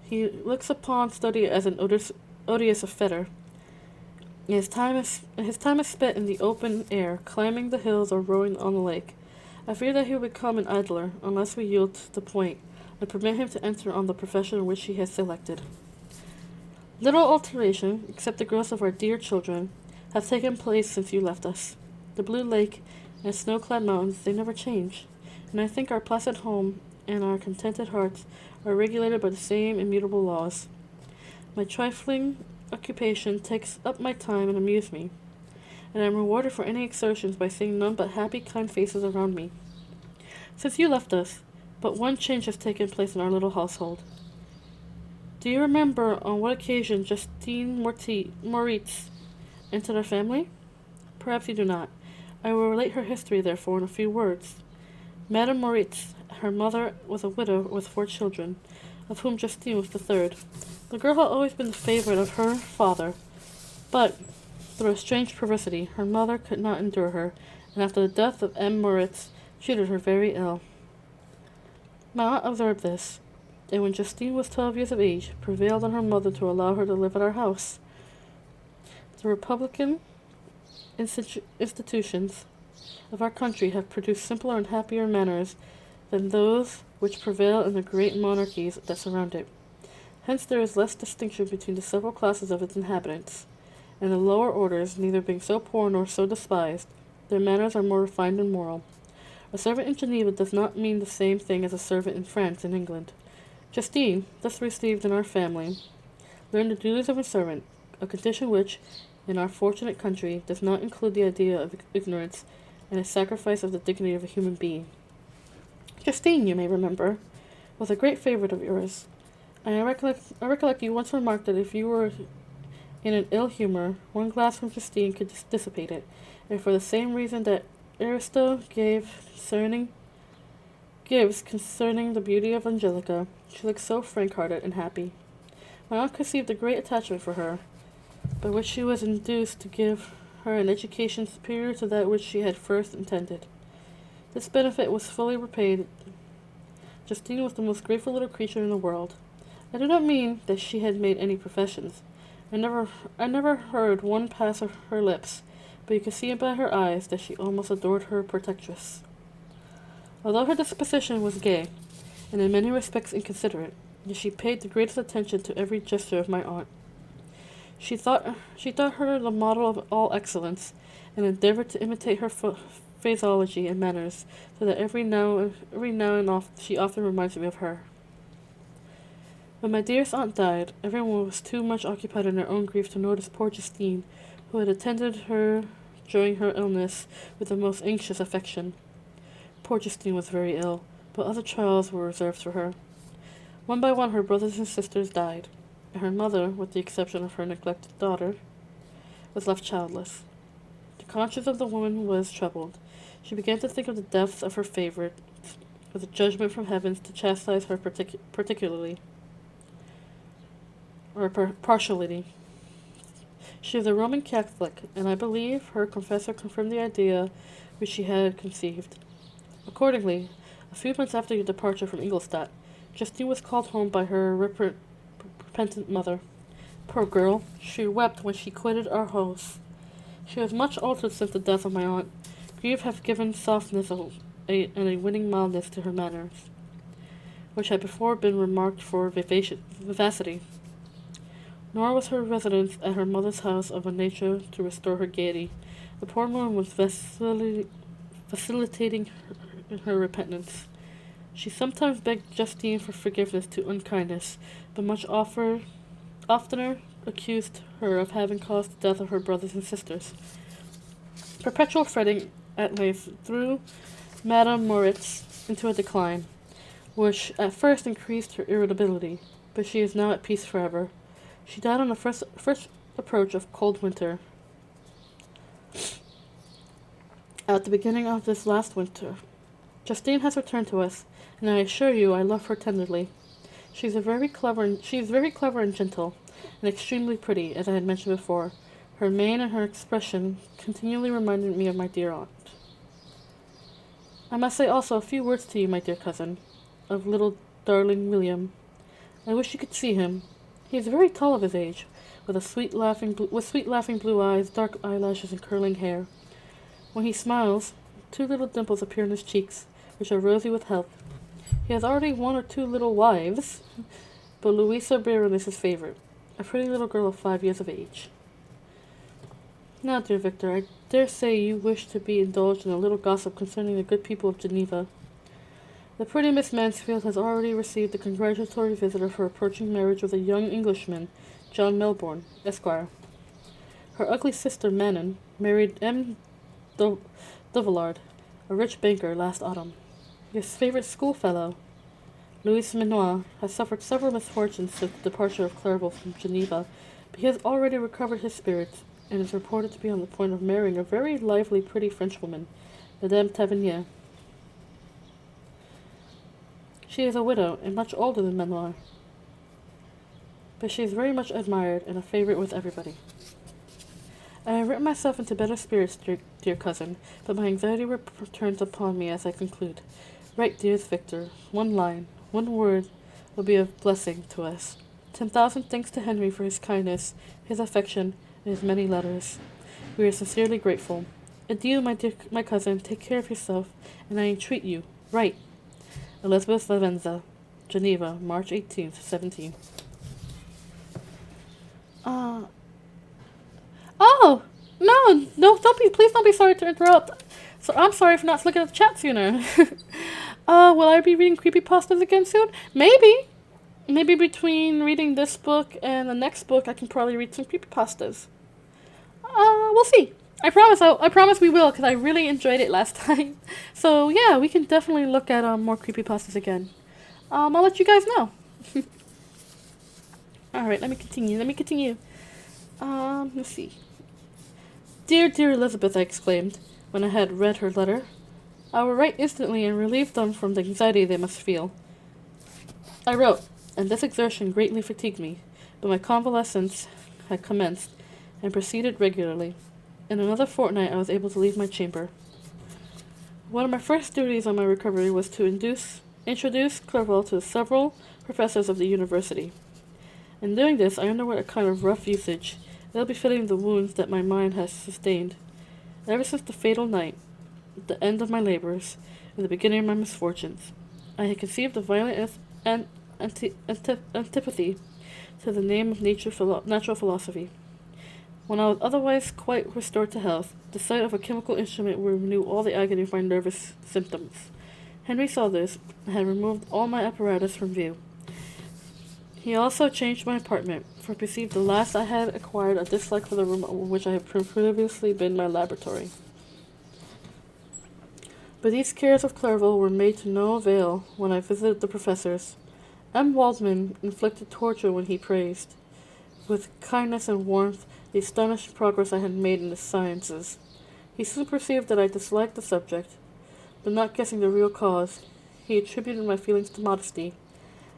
He looks upon study as an odious fetter. His time is spent in the open air, climbing the hills or rowing on the lake. I fear that he will become an idler unless we yield the point and permit him to enter on the profession which he has selected. Little alteration, except the growth of our dear children, have taken place since you left us. The blue lake and snow-clad mountains, they never change, and I think our placid home and our contented hearts are regulated by the same immutable laws. My trifling occupation takes up my time and amuses me, and I am rewarded for any exertions by seeing none but happy, kind faces around me. since you left us, but one change has taken place in our little household. Do you remember on what occasion Justine Moritz entered our family? Perhaps you do not. I will relate her history, therefore, in a few words. Madame Moritz, her mother, was a widow with 4 children, of whom Justine was the third. The girl had always been the favorite of her father, but, through a strange perversity, her mother could not endure her, and after the death of M. Moritz, treated her very ill. My aunt observed this, and when Justine was 12 years of age, prevailed on her mother to allow her to live at our house. The Republican institutions of our country have produced simpler and happier manners than those which prevail in the great monarchies that surround it. Hence there is less distinction between the several classes of its inhabitants, and the lower orders, neither being so poor nor so despised, their manners are more refined and moral. A servant in Geneva does not mean the same thing as a servant in France and England. Justine, thus received in our family, learned the duties of a servant, a condition which, in our fortunate country, does not include the idea of ignorance and a sacrifice of the dignity of a human being. Justine, you may remember, was a great favorite of yours, and I recollect you once remarked that if you were in an ill humor, one glass from Justine could dissipate it, and for the same reason that Aristo gives concerning the beauty of Angelica, she looked so frank-hearted and happy. My aunt conceived a great attachment for her, by which she was induced to give her an education superior to that which she had first intended. This benefit was fully repaid. Justine was the most grateful little creature in the world. I do not mean that she had made any professions. I never heard one pass her lips, but you could see by her eyes that she almost adored her protectress. Although her disposition was gay, and in many respects inconsiderate, yet she paid the greatest attention to every gesture of my aunt. She thought her the model of all excellence, and endeavored to imitate her phraseology and manners, so that every now and she often reminds me of her. When my dearest aunt died, everyone was too much occupied in their own grief to notice poor Justine, who had attended her during her illness with the most anxious affection. Poor Justine was very ill, but other trials were reserved for her. One by one her brothers and sisters died, and her mother, with the exception of her neglected daughter, was left childless. The conscience of the woman was troubled. She began to think of the deaths of her favorite, with a judgment from heavens to chastise her particularly, or partiality. She was a Roman Catholic, and I believe her confessor confirmed the idea which she had conceived. Accordingly, a few months after your departure from Ingolstadt, Justine was called home by her repentant mother. Poor girl, she wept when she quitted our house. She was much altered since the death of my aunt. Grief had given softness and a winning mildness to her manners, which had before been remarked for vivacity. Nor was her residence at her mother's house of a nature to restore her gaiety. The poor woman was facilitating her repentance. She sometimes begged Justine for forgiveness to unkindness, but much oftener accused her of having caused the death of her brothers and sisters. Perpetual fretting at length threw Madame Moritz into a decline, which at first increased her irritability, but she is now at peace forever. She died on the first approach of cold winter, at the beginning of this last winter. Justine has returned to us, and I assure you I love her tenderly. She is very clever and gentle, and extremely pretty, as I had mentioned before. Her mien and her expression continually reminded me of my dear aunt. I must say also a few words to you, my dear cousin, of little darling William. I wish you could see him. He is very tall of his age, with sweet laughing blue eyes, dark eyelashes, and curling hair. When he smiles, 2 little dimples appear in his cheeks, which are rosy with health. He has already 1 or 2 little wives, but Louisa Barron is his favorite, a pretty little girl of 5 years of age. Now, dear Victor, I dare say you wish to be indulged in a little gossip concerning the good people of Geneva. The pretty Miss Mansfield has already received a congratulatory visit of her approaching marriage with a young Englishman, John Melbourne, Esquire. Her ugly sister, Manon, married M. Duvillard, a rich banker, last autumn. His favorite schoolfellow, Louis Minois, has suffered several misfortunes since the departure of Clerval from Geneva, but he has already recovered his spirits, and is reported to be on the point of marrying a very lively, pretty Frenchwoman, Madame Tavernier. She is a widow, and much older than Manoir, but she is very much admired and a favorite with everybody. I have written myself into better spirits, dear cousin, but my anxiety returns upon me as I conclude. Write, dearest Victor, one line, one word will be a blessing to us. 10,000 thanks to Henry for his kindness, his affection, and his many letters. We are sincerely grateful. Adieu, my cousin, take care of yourself, and I entreat you, write. Elizabeth Lavenza, Geneva, March 18th, 17. Oh, no, please don't be sorry to interrupt. So I'm sorry for not looking at the chat sooner. Will I be reading creepypastas again soon? Maybe. Maybe between reading this book and the next book, I can probably read some creepypastas. We'll see. I promise we will, because I really enjoyed it last time. So yeah, we can definitely look at more creepypastas again. I'll let you guys know. Alright, let me continue. Let's see. Dear Elizabeth, I exclaimed, when I had read her letter. I will write instantly and relieve them from the anxiety they must feel. I wrote, and this exertion greatly fatigued me, but my convalescence had commenced, and proceeded regularly. In another fortnight I was able to leave my chamber. One of my first duties on my recovery was to introduce Clerval to several professors of the university. In doing this, I underwent a kind of rough usage, ill befitting the wounds that my mind has sustained. Ever since the fatal night, the end of my labors, and the beginning of my misfortunes, I had conceived a violent antipathy to the name of natural philosophy. When I was otherwise quite restored to health, the sight of a chemical instrument would renew all the agony of my nervous symptoms. Henry saw this, and had removed all my apparatus from view. He also changed my apartment, for I perceived the last I had acquired a dislike for the room which I had previously been my laboratory. But these cares of Clerval were made to no avail when I visited the professors. M. Waldman inflicted torture when he praised, with kindness and warmth, the astonishing progress I had made in the sciences. He soon perceived that I disliked the subject, but not guessing the real cause, he attributed my feelings to modesty,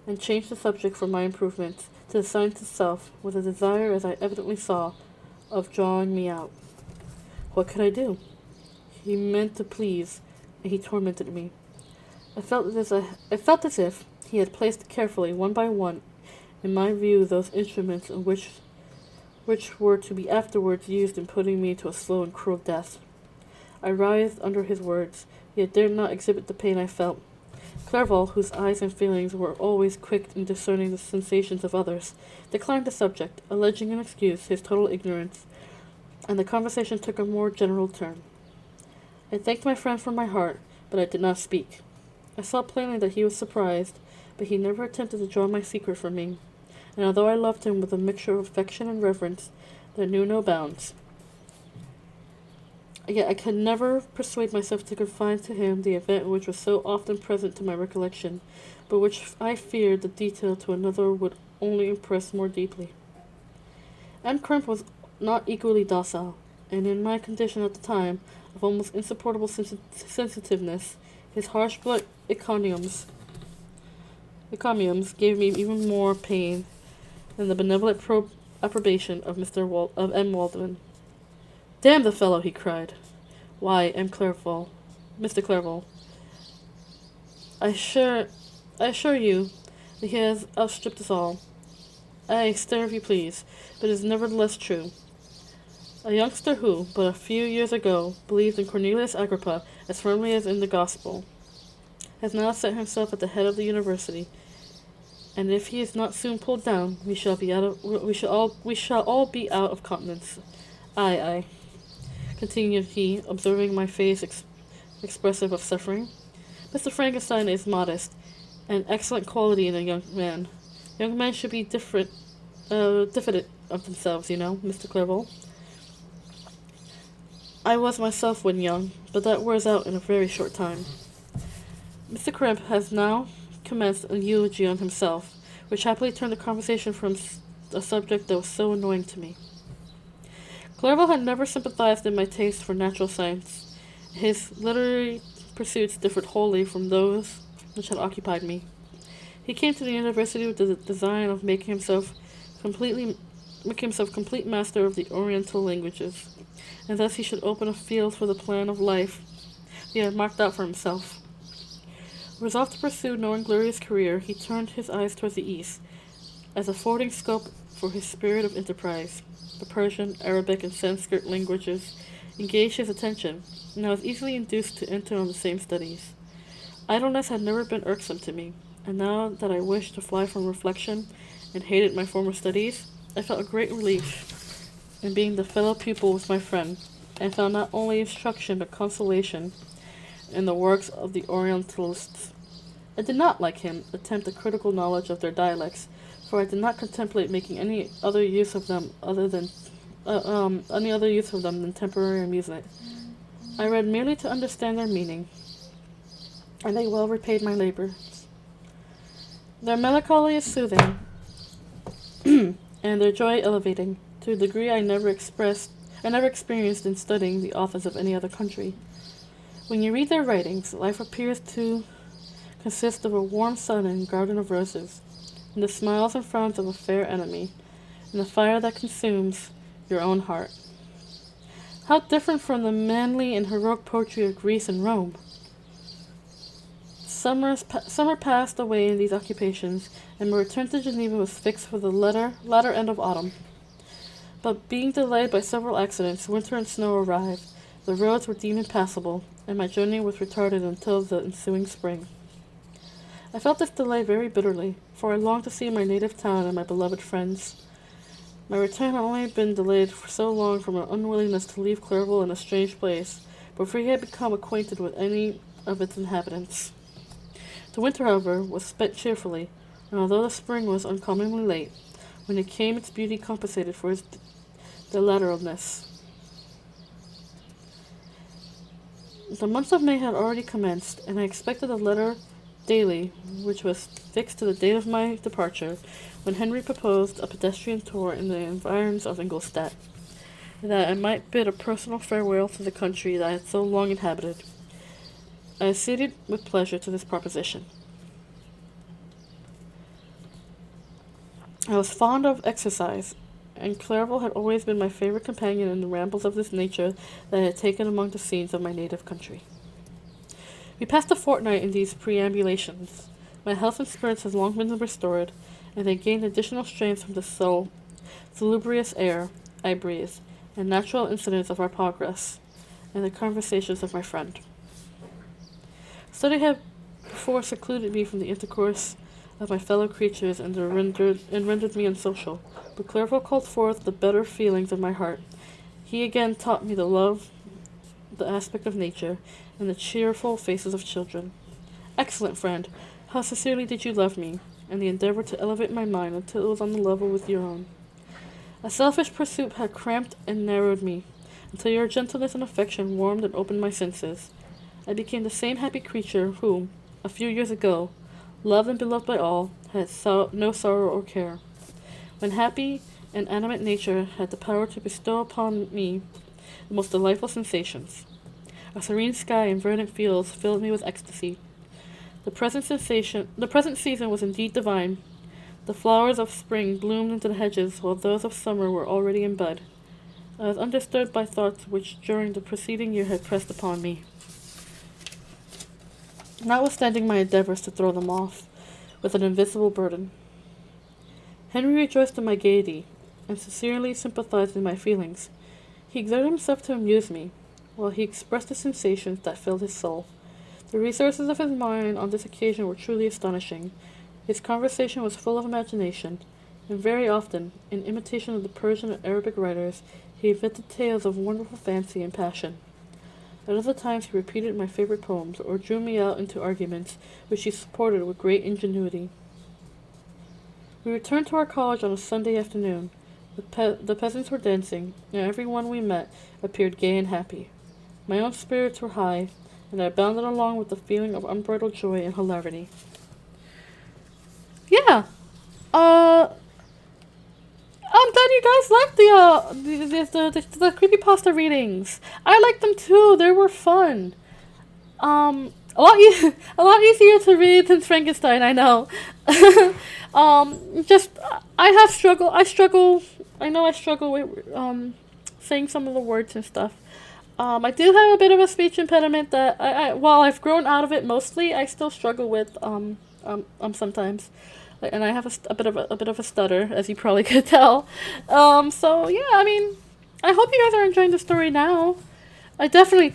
and changed the subject for my improvement to the science itself, with a desire, as I evidently saw, of drawing me out. What could I do? He meant to please, and he tormented me. I felt as if he had placed carefully, one by one, in my view those instruments which were to be afterwards used in putting me to a slow and cruel death. I writhed under his words, yet dared not exhibit the pain I felt. Clerval, whose eyes and feelings were always quick in discerning the sensations of others, declined the subject, alleging in excuse his total ignorance, and the conversation took a more general turn. I thanked my friend from my heart, but I did not speak. I saw plainly that he was surprised, but he never attempted to draw my secret from me, and although I loved him with a mixture of affection and reverence that knew no bounds, yet I could never persuade myself to confide to him the event which was so often present to my recollection, but which I feared the detail to another would only impress more deeply. M. Crump was not equally docile, and in my condition at the time of almost insupportable sensitiveness, his harsh blood encomiums gave me even more pain than the benevolent approbation of M. Waldman. "Damn the fellow!" he cried. "Why, Mr. Clerval, I assure you that he has outstripped us all. Aye, stare if you please, but it is nevertheless true. A youngster who, but a few years ago, believed in Cornelius Agrippa as firmly as in the gospel, has now set himself at the head of the university, and if he is not soon pulled down, we shall all be out of countenance. Aye, continued he, observing my face expressive of suffering. Mr. Frankenstein is modest, an excellent quality in a young man. Young men should be diffident of themselves, you know, Mr. Clerval. I was myself when young, but that wears out in a very short time. Mr. Crimp has now commenced a eulogy on himself, which happily turned the conversation from a subject that was so annoying to me. Clerval had never sympathized in my taste for natural science. His literary pursuits differed wholly from those which had occupied me. He came to the university with the design of making himself complete master of the Oriental languages, and thus he should open a field for the plan of life he had marked out for himself. Resolved to pursue no inglorious career, he turned his eyes towards the east, as affording scope for his spirit of enterprise. The Persian, Arabic, and Sanskrit languages engaged his attention, and I was easily induced to enter on the same studies. Idleness had never been irksome to me, and now that I wished to fly from reflection and hated my former studies, I felt a great relief in being the fellow pupil with my friend, and found not only instruction but consolation in the works of the Orientalists. I did not, like him, attempt a critical knowledge of their dialects, for I did not contemplate making any other use of them than temporary amusement. I read merely to understand their meaning, and they well repaid my labor. Their melancholy is soothing, and their joy elevating, to a degree I never experienced in studying the authors of any other country. When you read their writings, life appears to consist of a warm sun and garden of roses, and the smiles and frowns of a fair enemy, and the fire that consumes your own heart. How different from the manly and heroic poetry of Greece and Rome! Summer passed away in these occupations, and my return to Geneva was fixed for the latter end of autumn. But being delayed by several accidents, winter and snow arrived, the roads were deemed impassable, and my journey was retarded until the ensuing spring. I felt this delay very bitterly, for I longed to see my native town and my beloved friends. My return had only been delayed for so long from an unwillingness to leave Clerval in a strange place, before he had become acquainted with any of its inhabitants. The winter, however, was spent cheerfully, and although the spring was uncommonly late, when it came its beauty compensated for its dilatoriness. The month of May had already commenced, and I expected a letter daily, which was fixed to the date of my departure, when Henry proposed a pedestrian tour in the environs of Ingolstadt, that I might bid a personal farewell to the country that I had so long inhabited. I acceded with pleasure to this proposition. I was fond of exercise, and Clerval had always been my favorite companion in the rambles of this nature that I had taken among the scenes of my native country. We passed a fortnight in these perambulations. My health and spirits had long been restored, and I gained additional strength from the salubrious air I breathed, and natural incidents of our progress, and the conversations of my friend. Study had before secluded me from the intercourse of my fellow creatures and rendered me unsocial, but Clerval called forth the better feelings of my heart. He again taught me to love the aspect of nature, and the cheerful faces of children. Excellent friend, how sincerely did you love me, and the endeavor to elevate my mind until it was on the level with your own. A selfish pursuit had cramped and narrowed me, until your gentleness and affection warmed and opened my senses. I became the same happy creature who, a few years ago, loved and beloved by all, had no sorrow or care. When happy and animate nature had the power to bestow upon me the most delightful sensations. A serene sky and verdant fields filled me with ecstasy. The present season was indeed divine. The flowers of spring bloomed into the hedges, while those of summer were already in bud. I was undisturbed by thoughts which during the preceding year had pressed upon me, notwithstanding my endeavors to throw them off with an invisible burden. Henry rejoiced in my gaiety, and sincerely sympathized in my feelings. He exerted himself to amuse me, while he expressed the sensations that filled his soul. The resources of his mind on this occasion were truly astonishing. His conversation was full of imagination, and very often, in imitation of the Persian and Arabic writers, he invented tales of wonderful fancy and passion. At other times he repeated my favorite poems, or drew me out into arguments, which he supported with great ingenuity. We returned to our college on a Sunday afternoon. The peasants were dancing, and every one we met appeared gay and happy. My own spirits were high, and I bounded along with the feeling of unbridled joy and hilarity. Yeah. I'm glad you guys liked the creepypasta readings. I liked them too. They were fun. A lot easier to read than Frankenstein. I know. Just I struggle. I know I struggle with saying some of the words and stuff. I do have a bit of a speech impediment that while I've grown out of it mostly, I still struggle with sometimes. And I have a bit of a stutter, as you probably could tell. So yeah, I mean, I hope you guys are enjoying the story now. I definitely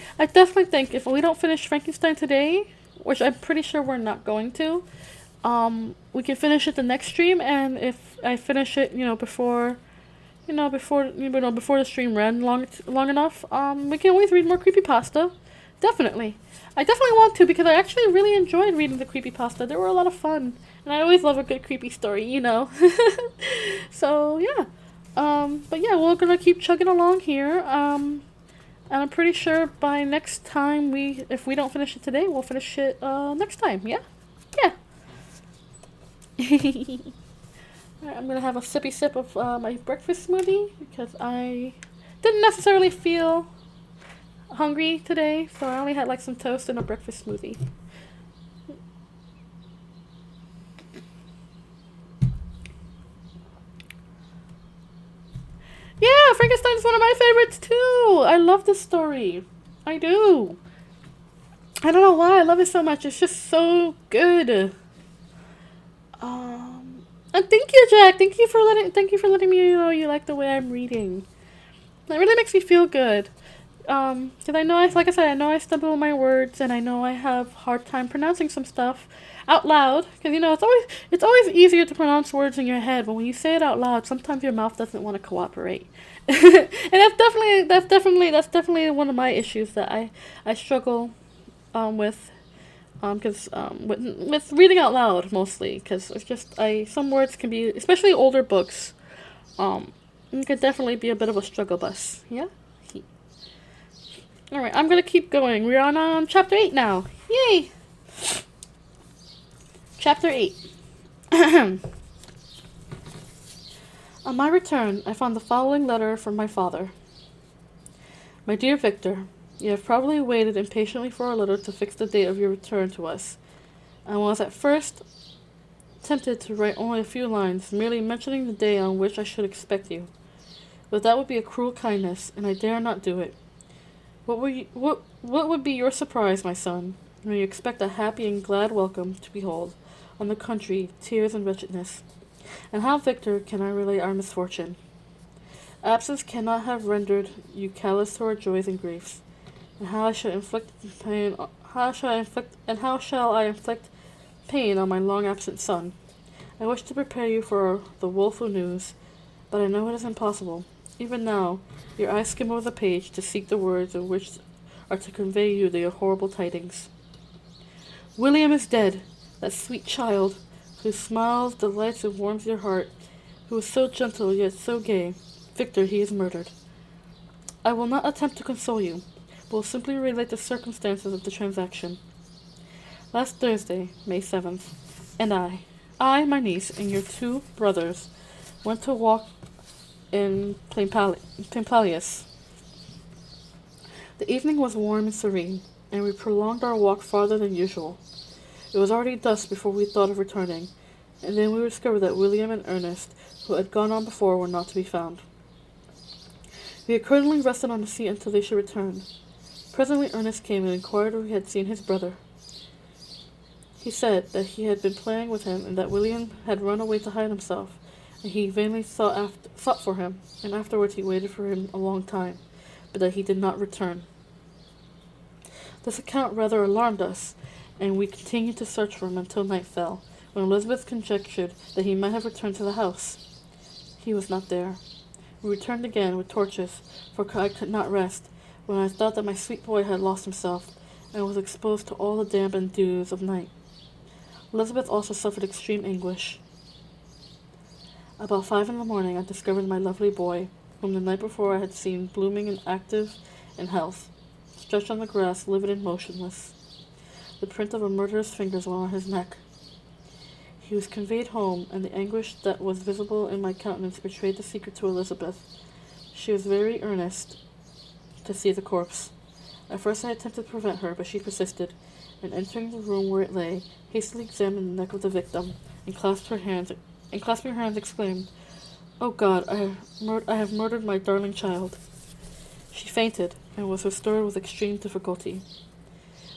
think if we don't finish Frankenstein today, which I'm pretty sure we're not going to, we can finish it the next stream, and if I finish it, before the stream ran long enough, we can always read more creepypasta. Definitely. I definitely want to, because I actually really enjoyed reading the creepypasta. They were a lot of fun. And I always love a good creepy story, So, yeah. But yeah, we're gonna keep chugging along here. And I'm pretty sure by next time if we don't finish it today, we'll finish it, next time, yeah? Yeah. Alright, I'm gonna have a sippy sip of, my breakfast smoothie, because I didn't necessarily feel hungry today, so I only had like some toast and a breakfast smoothie. Yeah, Frankenstein's one of my favorites too. I love this story. I do. I don't know why I love it so much. It's just so good. And thank you, Jack. Thank you for letting me know you like the way I'm reading. That really makes me feel good. Because I know like I said, I know I stumble on my words, and I know I have hard time pronouncing some stuff out loud. Because it's always easier to pronounce words in your head, but when you say it out loud, sometimes your mouth doesn't want to cooperate. And that's definitely one of my issues that I struggle with. Because with reading out loud mostly, because it's just some words can be, especially older books, it could definitely be a bit of a struggle bus. Yeah. All right, I'm gonna keep going. We're on chapter 8 now. Yay! Chapter 8. On my return, I found the following letter from my father. My dear Victor, you have probably waited impatiently for our letter to fix the date of your return to us. I was at first tempted to write only a few lines, merely mentioning the day on which I should expect you. But that would be a cruel kindness, and I dare not do it. What would be your surprise, my son, when you expect a happy and glad welcome to behold, on the country, tears and wretchedness? And how, Victor, can I relate our misfortune? Absence cannot have rendered you callous to our joys and griefs. And how shall I inflict pain on my long absent son? I wish to prepare you for the woeful news, but I know it is impossible. Even now, your eyes skim over the page to seek the words of which are to convey you the horrible tidings. William is dead, that sweet child, whose smiles, delights, and warms your heart, who was so gentle yet so gay. Victor, he is murdered. I will not attempt to console you, but will simply relate the circumstances of the transaction. Last Thursday, May 7th, and I, my niece, and your 2 brothers went to walk in Plainpalius. The evening was warm and serene, and we prolonged our walk farther than usual. It was already dusk before we thought of returning, and then we discovered that William and Ernest, who had gone on before, were not to be found. We accordingly rested on the seat until they should return. Presently Ernest came and inquired if he had seen his brother. He said that he had been playing with him, and that William had run away to hide himself, and he vainly sought for him, and afterwards he waited for him a long time, but that he did not return. This account rather alarmed us, and we continued to search for him until night fell, when Elizabeth conjectured that he might have returned to the house. He was not there. We returned again with torches, for I could not rest, when I thought that my sweet boy had lost himself, and was exposed to all the damp and dews of night. Elizabeth also suffered extreme anguish. About 5 in the morning I discovered my lovely boy, whom the night before I had seen blooming and active in health. stretched on the grass, livid and motionless. The print of a murderer's fingers were on his neck. He was conveyed home, and the anguish that was visible in my countenance betrayed the secret to Elizabeth. She was very earnest to see the corpse. At first I attempted to prevent her, but she persisted, and entering the room where it lay, hastily examined the neck of the victim, and clasping her hands, exclaimed, "Oh God, I have murdered my darling child." She fainted, and was restored with extreme difficulty.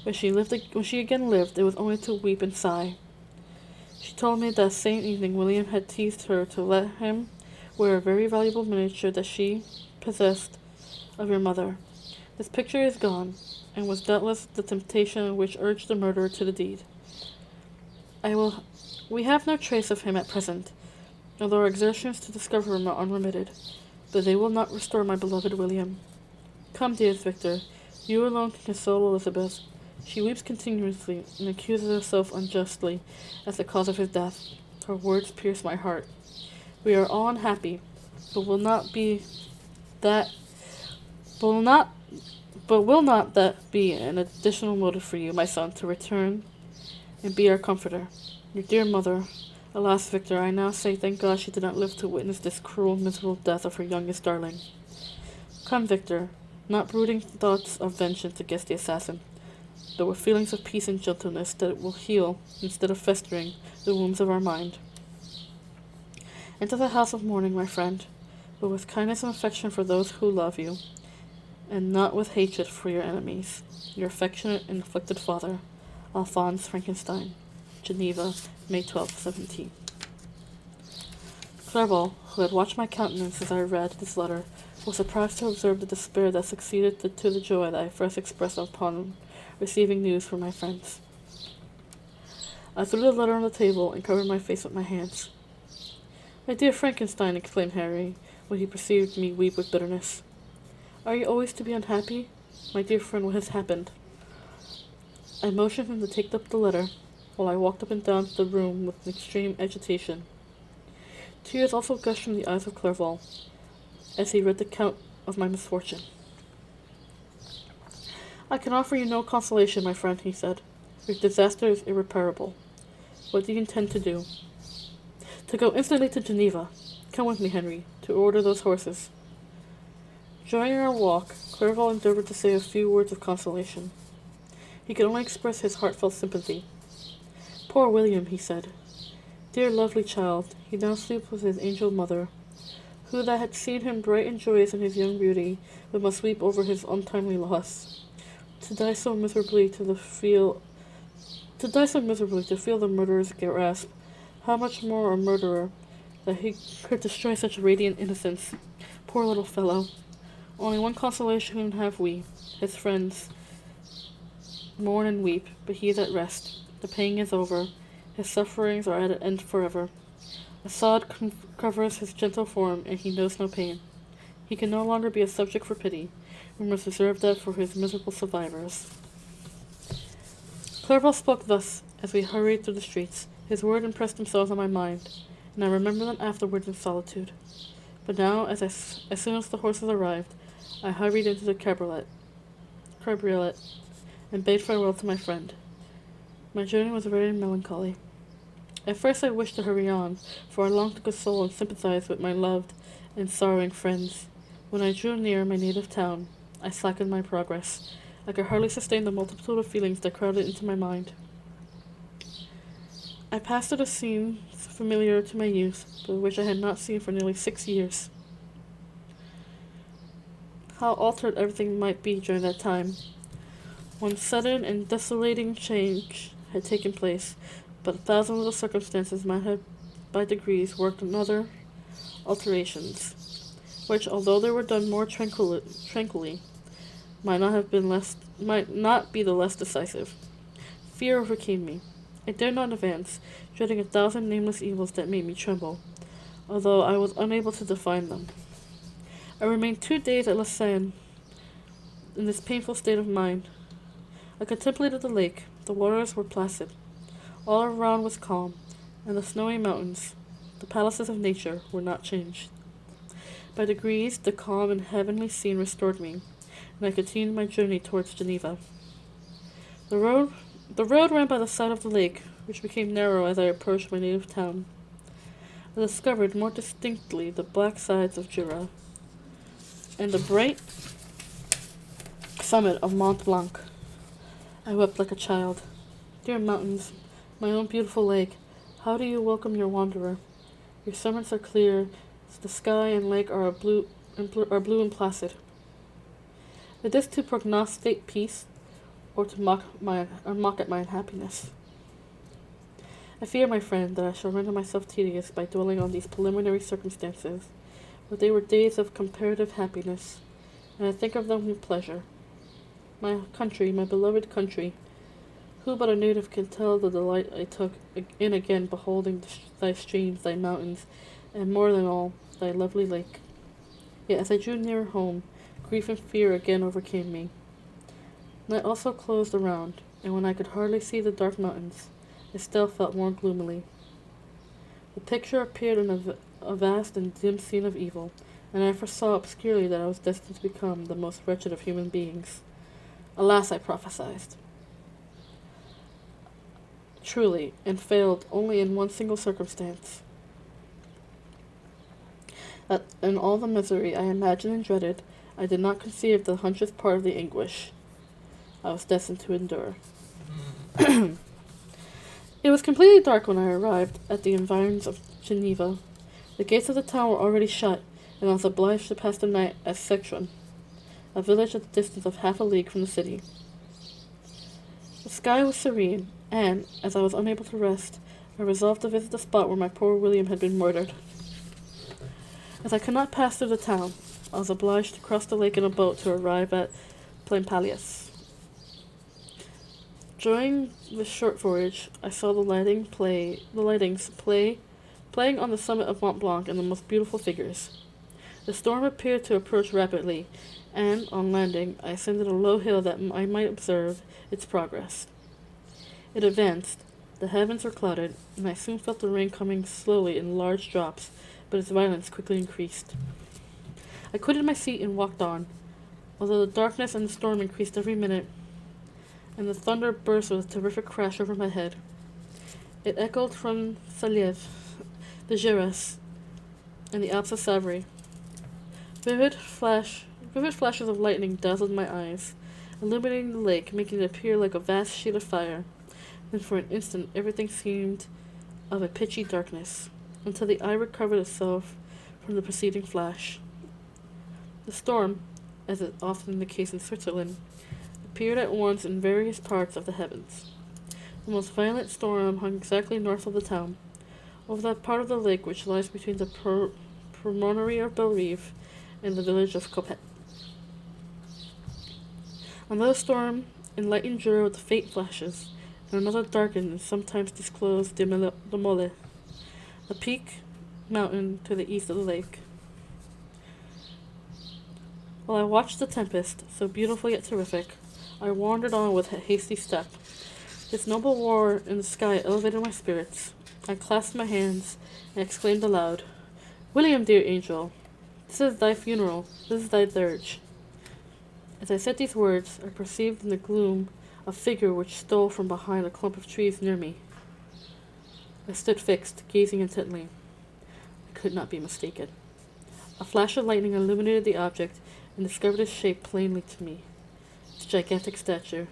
When she again lived, it was only to weep and sigh. She told me that same evening William had teased her to let him wear a very valuable miniature that she possessed of your mother. This picture is gone, and was doubtless the temptation which urged the murderer to the deed. We have no trace of him at present, although our exertions to discover him are unremitted, but they will not restore my beloved William. Come, dearest Victor, you alone can console Elizabeth. She weeps continuously, and accuses herself unjustly as the cause of his death. Her words pierce my heart. We are all unhappy, but will not that be an additional motive for you, my son, to return and be our comforter? Your dear mother. Alas, Victor, I now say thank God she did not live to witness this cruel, miserable death of her youngest darling. Come, Victor, not brooding thoughts of vengeance against the assassin, but with feelings of peace and gentleness that will heal, instead of festering, the wounds of our mind. Enter the house of mourning, my friend, but with kindness and affection for those who love you, and not with hatred for your enemies. Your affectionate and afflicted father, Alphonse Frankenstein. Geneva, May 12, 17. Clerval, who had watched my countenance as I read this letter, was surprised to observe the despair that succeeded to the joy that I first expressed upon receiving news from my friends. I threw the letter on the table and covered my face with my hands. "My dear Frankenstein," exclaimed Harry, when he perceived me weep with bitterness, "are you always to be unhappy? My dear friend, what has happened?" I motioned him to take up the letter, while I walked up and down the room with extreme agitation. Tears also gushed from the eyes of Clerval, as he read the account of my misfortune. "I can offer you no consolation, my friend," he said. "Your disaster is irreparable. What do you intend to do?" "To go instantly to Geneva. Come with me, Henry, to order those horses." During our walk, Clerval endeavored to say a few words of consolation. He could only express his heartfelt sympathy. "Poor William," he said. "Dear lovely child, he now sleeps with his angel mother, who that had seen him bright and joyous in his young beauty, but must weep over his untimely loss. To die so miserably to feel the murderer's grasp, how much more a murderer, that he could destroy such radiant innocence. Poor little fellow. Only one consolation have we, his friends, mourn and weep, but he is at rest. The pain is over. His sufferings are at an end forever. A sod covers his gentle form, and he knows no pain. He can no longer be a subject for pity. We must reserve that for his miserable survivors." Clerval spoke thus as we hurried through the streets. His words impressed themselves on my mind, and I remembered them afterwards in solitude. But now, as soon as the horses arrived, I hurried into the cabriolet, and bade farewell to my friend. My journey was very melancholy. At first I wished to hurry on, for I longed to console and sympathize with my loved and sorrowing friends. When I drew near my native town, I slackened my progress. I could hardly sustain the multitude of feelings that crowded into my mind. I passed through the scenes familiar to my youth, but which I had not seen for nearly 6 years. How altered everything might be during that time! One sudden and desolating change had taken place, but 1,000 little circumstances might have by degrees worked other alterations, which, although they were done more tranquilly, might not be the less decisive. Fear overcame me. I dared not advance, dreading 1,000 nameless evils that made me tremble, although I was unable to define them. I remained 2 days at Lausanne in this painful state of mind. I contemplated the lake. The waters were placid. All around was calm, and the snowy mountains, the palaces of nature, were not changed. By degrees, the calm and heavenly scene restored me, and I continued my journey towards Geneva. The road ran by the side of the lake, which became narrow as I approached my native town. I discovered more distinctly the black sides of Jura and the bright summit of Mont Blanc. I wept like a child. Dear mountains, my own beautiful lake, how do you welcome your wanderer? Your summits are clear, the sky and lake are blue and placid. Is this to prognosticate peace, or to mock at my unhappiness? I fear, my friend, that I shall render myself tedious by dwelling on these preliminary circumstances, but they were days of comparative happiness, and I think of them with pleasure. My country, my beloved country, who but a native can tell the delight I took in again beholding thy streams, thy mountains, and more than all, thy lovely lake. Yet as I drew nearer home, grief and fear again overcame me. Night also closed around, and when I could hardly see the dark mountains, I still felt more gloomily. The picture appeared in a vast and dim scene of evil, and I foresaw obscurely that I was destined to become the most wretched of human beings. Alas, I prophesied. Truly, and failed only in one single circumstance. That in all the misery I imagined and dreaded, I did not conceive the 100th part of the anguish I was destined to endure. It was completely dark when I arrived at the environs of Geneva. The gates of the town were already shut, and I was obliged to pass the night at Sectron, a village at the distance of half a league from the city. The sky was serene, and, as I was unable to rest, I resolved to visit the spot where my poor William had been murdered. As I could not pass through the town, I was obliged to cross the lake in a boat to arrive at Plainpalais. During this short voyage, I saw the lightings playing on the summit of Mont Blanc and the most beautiful figures. The storm appeared to approach rapidly, and, on landing, I ascended a low hill that I might observe its progress. It advanced, the heavens were clouded, and I soon felt the rain coming slowly in large drops, but its violence quickly increased. I quitted my seat and walked on, although the darkness and the storm increased every minute, and the thunder burst with a terrific crash over my head. It echoed from Salève, the Gérès, and the Alps of Savory. Vivid flashes of lightning dazzled my eyes, illuminating the lake, making it appear like a vast sheet of fire. Then for an instant everything seemed of a pitchy darkness, until the eye recovered itself from the preceding flash. The storm, as is often the case in Switzerland, appeared at once in various parts of the heavens. The most violent storm hung exactly north of the town, over that part of the lake which lies between the promontory of Bellerive and the village of Coppet. Another storm enlightened Jura with faint flashes, and another darkened and sometimes disclosed the Mole, a peak mountain to the east of the lake. While I watched the tempest, so beautiful yet terrific, I wandered on with a hasty step. This noble war in the sky elevated my spirits. I clasped my hands and exclaimed aloud, "William, dear angel, this is thy funeral, this is thy dirge." As I said these words, I perceived in the gloom a figure which stole from behind a clump of trees near me. I stood fixed, gazing intently. I could not be mistaken. A flash of lightning illuminated the object and discovered its shape plainly to me. Its gigantic stature,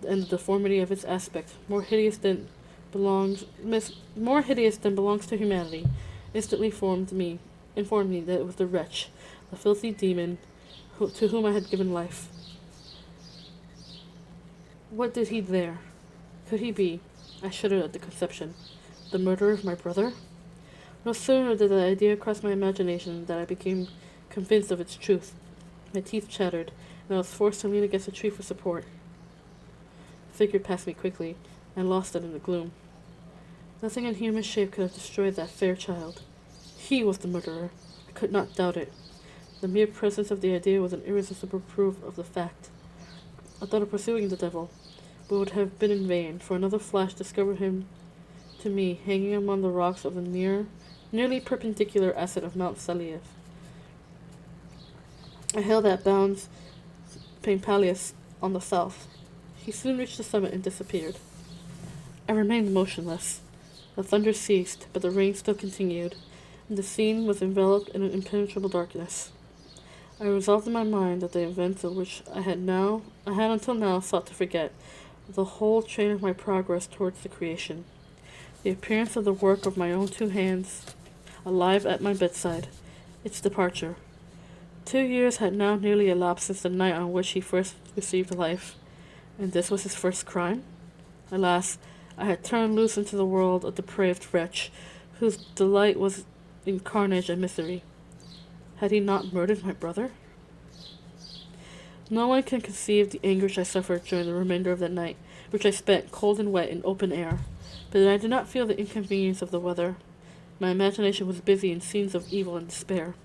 and the deformity of its aspect, more hideous than belongs to humanity, instantly informed me that it was the wretch, the filthy demon, to whom I had given life. What did he there? Could he be? I shuddered at the conception. The murderer of my brother? No sooner did the idea cross my imagination than I became convinced of its truth. My teeth chattered, and I was forced to lean against a tree for support. The figure passed me quickly, and lost it in the gloom. Nothing in human shape could have destroyed that fair child. He was the murderer. I could not doubt it. The mere presence of the idea was an irresistible proof of the fact. I thought of pursuing the devil, but it would have been in vain, for another flash discovered him to me hanging among the rocks of the nearly perpendicular ascent of Mount Salève. A hill that bounds Palias on the south. He soon reached the summit and disappeared. I remained motionless. The thunder ceased, but the rain still continued, and the scene was enveloped in an impenetrable darkness. I resolved in my mind that the events of which I had until now sought to forget, the whole train of my progress towards the creation, the appearance of the work of my own 2 hands, alive at my bedside, its departure. 2 years had now nearly elapsed since the night on which he first received life, and this was his first crime? Alas, I had turned loose into the world a depraved wretch, whose delight was in carnage and misery. Had he not murdered my brother? No one can conceive the anguish I suffered during the remainder of that night, which I spent cold and wet in open air, but I did not feel the inconvenience of the weather. My imagination was busy in scenes of evil and despair.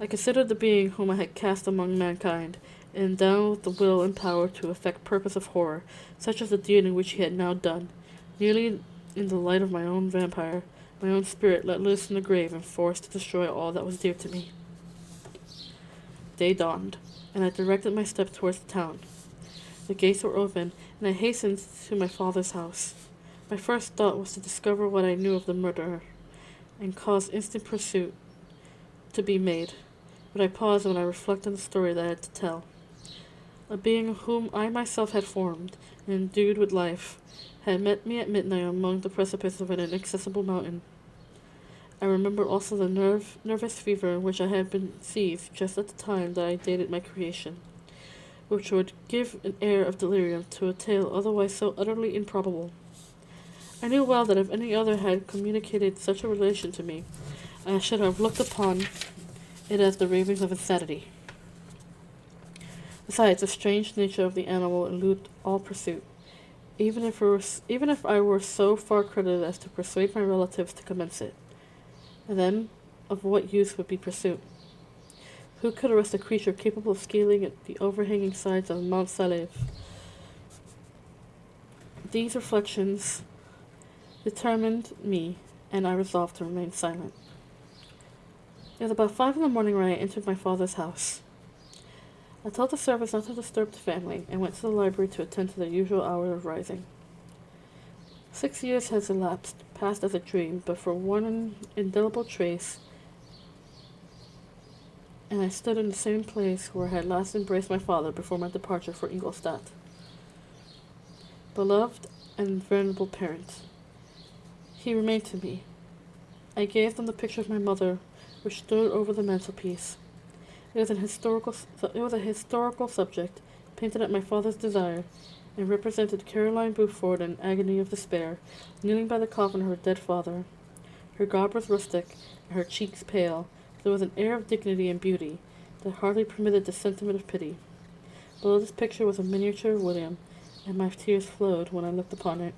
I considered the being whom I had cast among mankind, and endowed with the will and power to effect purpose of horror, such as the deed in which he had now done, nearly in the light of my own vampire, my own spirit let loose in the grave and forced to destroy all that was dear to me. Day dawned, and I directed my steps towards the town. The gates were open, and I hastened to my father's house. My first thought was to discover what I knew of the murderer, and cause instant pursuit to be made. But I paused when I reflected on the story that I had to tell. A being whom I myself had formed, and endued with life, had met me at midnight among the precipices of an inaccessible mountain. I remembered also the nervous fever in which I had been seized just at the time that I dated my creation, which would give an air of delirium to a tale otherwise so utterly improbable. I knew well that if any other had communicated such a relation to me, I should have looked upon it as the ravings of insanity. Besides, the strange nature of the animal eluded all pursuit, even if I were so far credited as to persuade my relatives to commence it. And then, of what use would be pursuit? Who could arrest a creature capable of scaling at the overhanging sides of Mount Saleh? These reflections determined me, and I resolved to remain silent. It was about 5 a.m. when I entered my father's house. I told the servants not to disturb the family, and went to the library to attend to the usual hour of rising. 6 years has elapsed, passed as a dream, but for one indelible trace, and I stood in the same place where I had last embraced my father before my departure for Ingolstadt. Beloved and venerable parent, he remained to me. I gazed on the picture of my mother, which stood over the mantelpiece. It was a historical subject, painted at my father's desire, and represented Caroline Beaufort in agony of despair, kneeling by the coffin of her dead father. Her garb was rustic, and her cheeks pale. There was an air of dignity and beauty that hardly permitted the sentiment of pity. Below this picture was a miniature William, and my tears flowed when I looked upon it.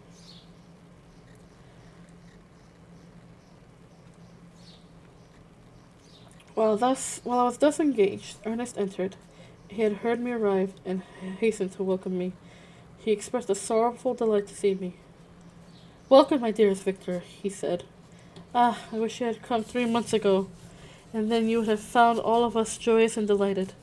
While I was thus engaged, Ernest entered. He had heard me arrive, and hastened to welcome me. He expressed a sorrowful delight to see me. "Welcome, my dearest Victor," he said. "Ah, I wish you had come 3 months ago, and then you would have found all of us joyous and delighted.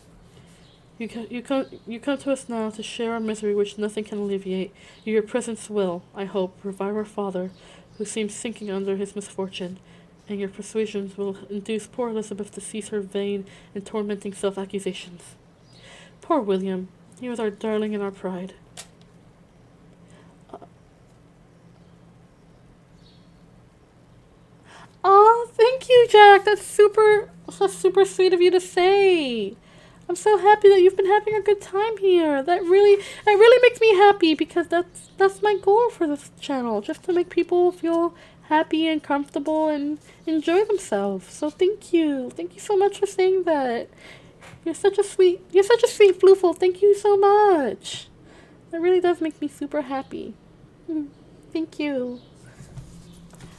You come to us now to share our misery which nothing can alleviate. Your presence will, I hope, revive our father, who seems sinking under his misfortune, and your persuasions will induce poor Elizabeth to cease her vain and tormenting self-accusations. Poor William, he was our darling and our pride. Oh, thank you, Jack. That's super sweet of you to say. I'm so happy that you've been having a good time here. That really makes me happy, because that's my goal for this channel, just to make people feel happy and comfortable and enjoy themselves. So thank you so much for saying that. You're such a sweet floofle. Thank you so much. That really does make me super happy. Thank you.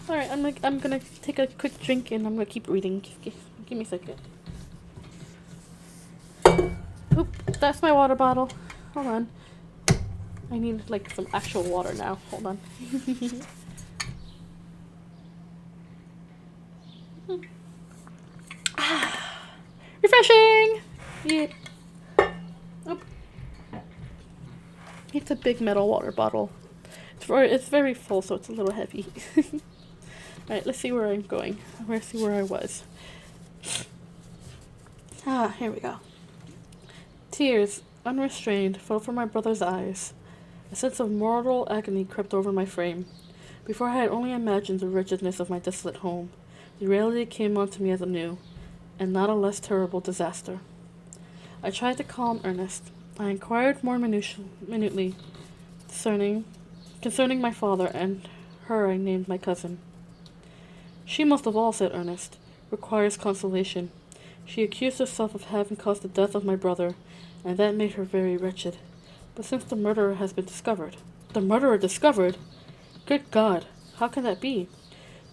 All right, I'm gonna take a quick drink and I'm gonna keep reading. Just give me a second. Oop, that's my water bottle. Hold on. I need some actual water now. Hold on. Refreshing. Yeah. Oop. It's a big metal water bottle. It's very full, so it's a little heavy. Alright, let's see where I'm going. Let's see where I was. Here we go. Tears, unrestrained, fell from my brother's eyes. A sense of mortal agony crept over my frame. Before I had only imagined the wretchedness of my desolate home, the reality came onto me as anew, and not a less terrible disaster. I tried to calm Ernest. I inquired more minutely concerning my father, and her I named my cousin. She most of all, said Ernest, requires consolation. She accused herself of having caused the death of my brother, and that made her very wretched. But since the murderer has been discovered... The murderer discovered? Good God, how can that be?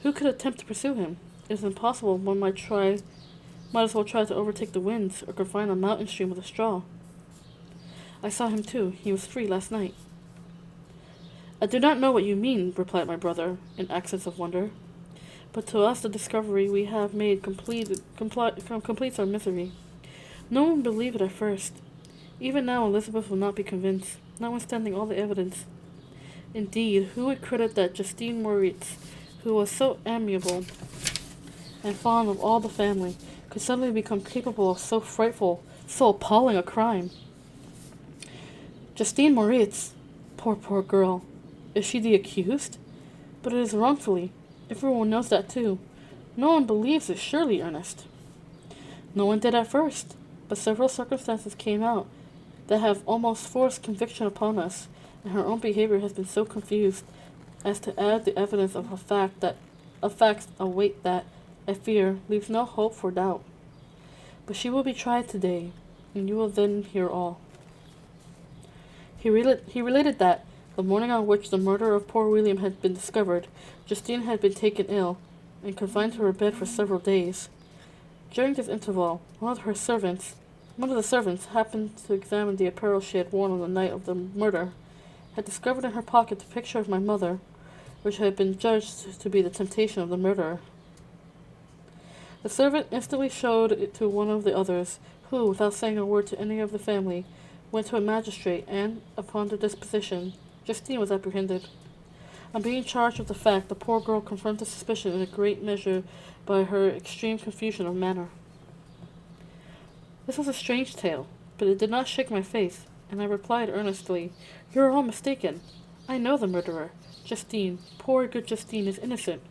Who could attempt to pursue him? It is impossible. One might as well try to overtake the winds, or confine a mountain stream with a straw. I saw him too. He was free last night. I do not know what you mean, replied my brother, in accents of wonder. But to us the discovery we have made completes our misery. No one believed it at first. Even now Elizabeth will not be convinced, notwithstanding all the evidence. Indeed, who would credit that Justine Moritz, who was so amiable and fond of all the family, could suddenly become capable of so frightful, so appalling a crime? Justine Moritz, poor girl. Is she the accused? But it is wrongfully. Everyone knows that too. No one believes it, surely, Ernest. No one did at first, but several circumstances came out that have almost forced conviction upon us, and her own behavior has been so confused as to add the evidence of facts a weight that, I fear, leaves no hope for doubt. But she will be tried today, and you will then hear all. He related that, the morning on which the murder of poor William had been discovered, Justine had been taken ill, and confined to her bed for several days. During this interval, one of the servants happened to examine the apparel she had worn on the night of the murder, had discovered in her pocket the picture of my mother, which had been judged to be the temptation of the murderer. The servant instantly showed it to one of the others, who, without saying a word to any of the family, went to a magistrate, and, upon their disposition, Justine was apprehended. On being charged with the fact, the poor girl confirmed the suspicion in a great measure by her extreme confusion of manner. This was a strange tale, but it did not shake my faith, and I replied earnestly, "You are all mistaken. I know the murderer. Justine, poor good Justine, is innocent."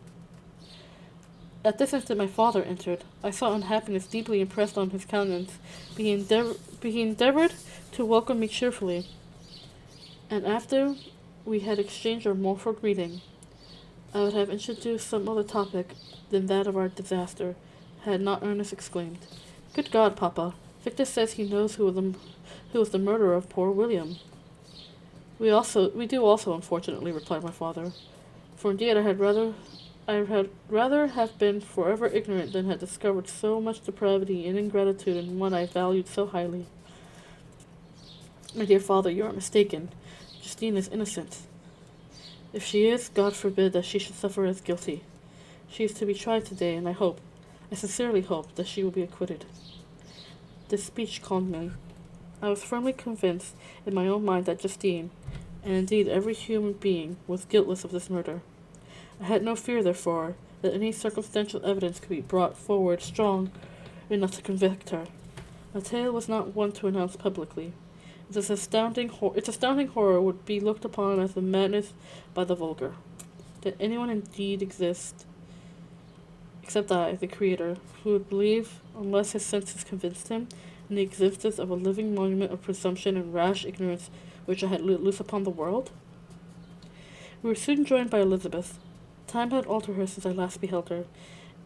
At this instant my father entered. I saw unhappiness deeply impressed on his countenance, but he endeavored to welcome me cheerfully, and after we had exchanged our mournful greeting, I would have introduced some other topic than that of our disaster, had not Ernest exclaimed, "Good God, Papa! Victor says he knows who was the murderer of poor William." We do also, unfortunately," replied my father. "For indeed I had rather have been forever ignorant than had discovered so much depravity and ingratitude in one I valued so highly." "My dear father, you are mistaken. Justine is innocent. If she is, God forbid that she should suffer as guilty. She is to be tried today, and I sincerely hope, that she will be acquitted." This speech calmed me. I was firmly convinced in my own mind that Justine, and indeed every human being, was guiltless of this murder. I had no fear, therefore, that any circumstantial evidence could be brought forward strong enough to convict her. My tale was not one to announce publicly. Its astounding horror would be looked upon as the madness by the vulgar. Did anyone indeed exist, except I, the Creator, who would believe, unless his senses convinced him, in the existence of a living monument of presumption and rash ignorance which I had let loose upon the world? We were soon joined by Elizabeth. Time had altered her since I last beheld her,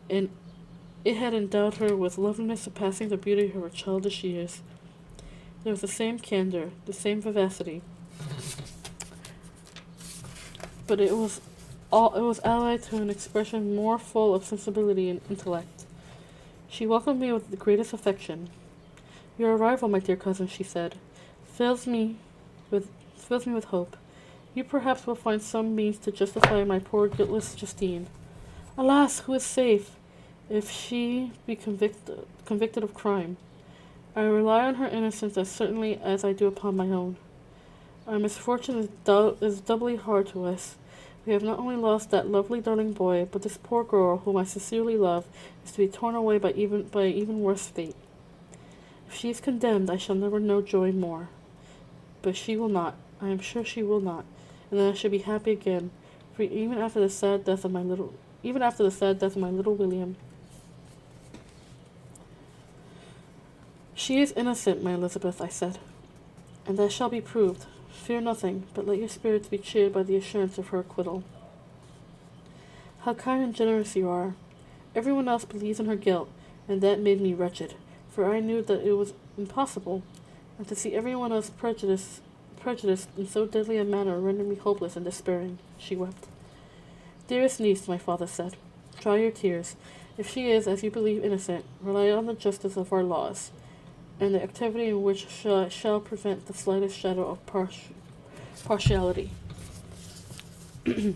and it had endowed her with loveliness surpassing the beauty of her childish years. There was the same candor, the same vivacity, but it was allied to an expression more full of sensibility and intellect. She welcomed me with the greatest affection. "Your arrival, my dear cousin," she said, fills me with hope. You perhaps will find some means to justify my poor guiltless Justine. Alas, who is safe, if she be convicted of crime? I rely on her innocence as certainly as I do upon my own. Our misfortune is doubly hard to us. We have not only lost that lovely darling boy, but this poor girl, whom I sincerely love, is to be torn away by even worse fate. If she is condemned, I shall never know joy more. But she will not. I am sure she will not, and then I shall be happy again. For even after the sad death of my little William, she is innocent, my Elizabeth, I said, and that shall be proved. Fear nothing, but let your spirits be cheered by the assurance of her acquittal. How kind and generous you are. Everyone else believes in her guilt, and that made me wretched, for I knew that it was impossible, and to see everyone else prejudiced in so deadly a manner rendered me hopeless and despairing. She wept. Dearest niece, my father said, dry your tears. If she is, as you believe, innocent, rely on the justice of our laws, and the activity in which shall prevent the slightest shadow of partiality. Whew.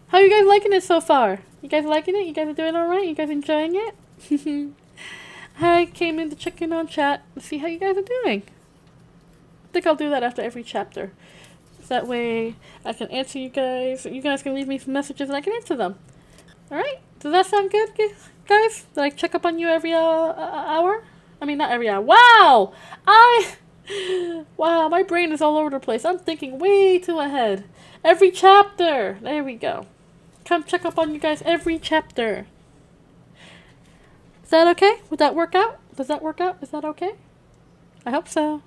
How are you guys liking it so far? You guys liking it? You guys are doing alright? You guys enjoying it? I came in to check in on chat to see how you guys are doing. I think I'll do that after every chapter. That way I can answer you guys. You guys can leave me some messages and I can answer them. Alright? Does that sound good, guys? That I check up on you every hour? I mean, not every hour. Wow! Wow, my brain is all over the place. I'm thinking way too ahead. Every chapter! There we go. Come check up on you guys every chapter. Is that okay? Would that work out? Does that work out? Is that okay? I hope so.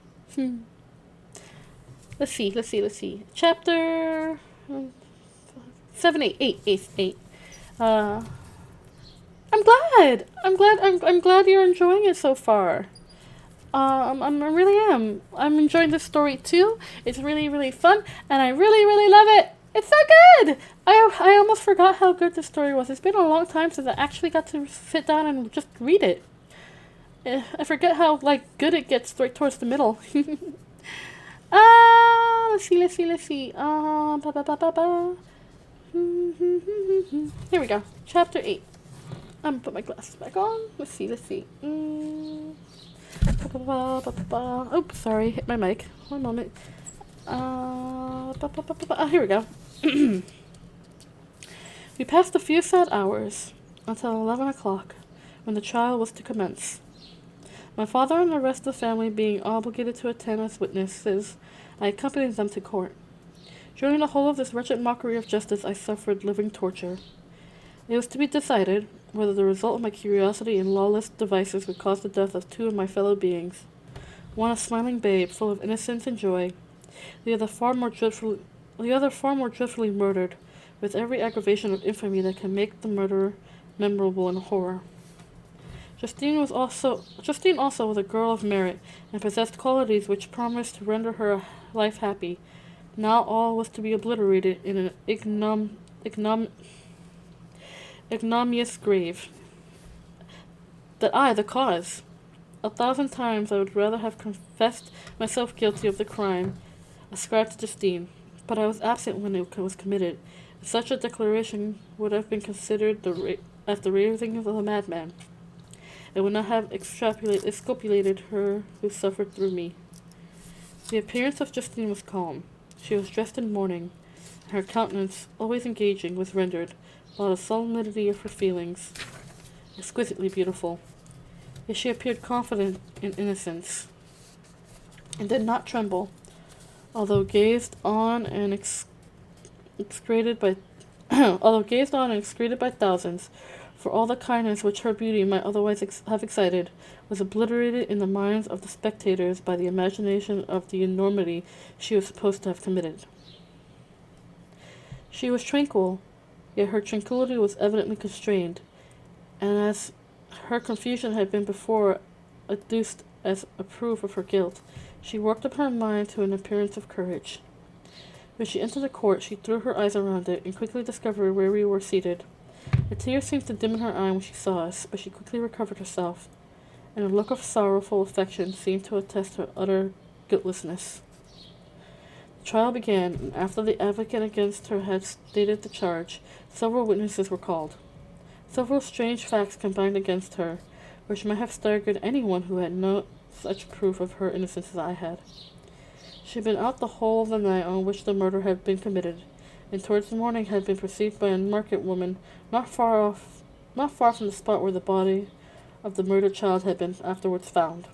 Let's see. Chapter 7, 8. I'm glad you're enjoying it so far. I really am. I'm enjoying this story too. It's really, really fun, and I really, really love it. It's so good! I almost forgot how good this story was. It's been a long time since I actually got to sit down and just read it. I forget how, good it gets right towards the middle. Let's see. Here we go. Chapter 8. I'm gonna put my glasses back on. Let's see. Oops, sorry, hit my mic. One moment. Here we go. We passed a few sad hours until 11 o'clock, when the trial was to commence. My father and the rest of the family being obligated to attend as witnesses, I accompanied them to court. During the whole of this wretched mockery of justice, I suffered living torture. It was to be decided whether the result of my curiosity and lawless devices would cause the death of two of my fellow beings, one a smiling babe full of innocence and joy, the other far more dreadfully murdered, with every aggravation of infamy that can make the murderer memorable in horror. Justine also was a girl of merit, and possessed qualities which promised to render her life happy. Now all was to be obliterated in an ignominious grave. That I, the cause. 1,000 times I would rather have confessed myself guilty of the crime ascribed to Justine, but I was absent when it was committed. Such a declaration would have been considered as the raving of a madman. It would not have exculpated her who suffered through me. The appearance of Justine was calm. She was dressed in mourning, and her countenance, always engaging, was rendered, by the solemnity of her feelings, exquisitely beautiful. Yet she appeared confident in innocence, and did not tremble, although gazed on and excreted by thousands, for all the kindness which her beauty might otherwise have excited was obliterated in the minds of the spectators by the imagination of the enormity she was supposed to have committed. She was tranquil, yet her tranquillity was evidently constrained, and as her confusion had been before adduced as a proof of her guilt, she worked up her mind to an appearance of courage. When she entered the court, she threw her eyes around it, and quickly discovered where we were seated. A tear seemed to dim in her eye when she saw us, but she quickly recovered herself, and a look of sorrowful affection seemed to attest her utter guiltlessness. The trial began, and after the advocate against her had stated the charge, several witnesses were called. Several strange facts combined against her, which might have staggered anyone who had no such proof of her innocence as I had. She had been out the whole of the night on which the murder had been committed, and towards the morning had been perceived by a market woman not far from the spot where the body of the murdered child had been afterwards found.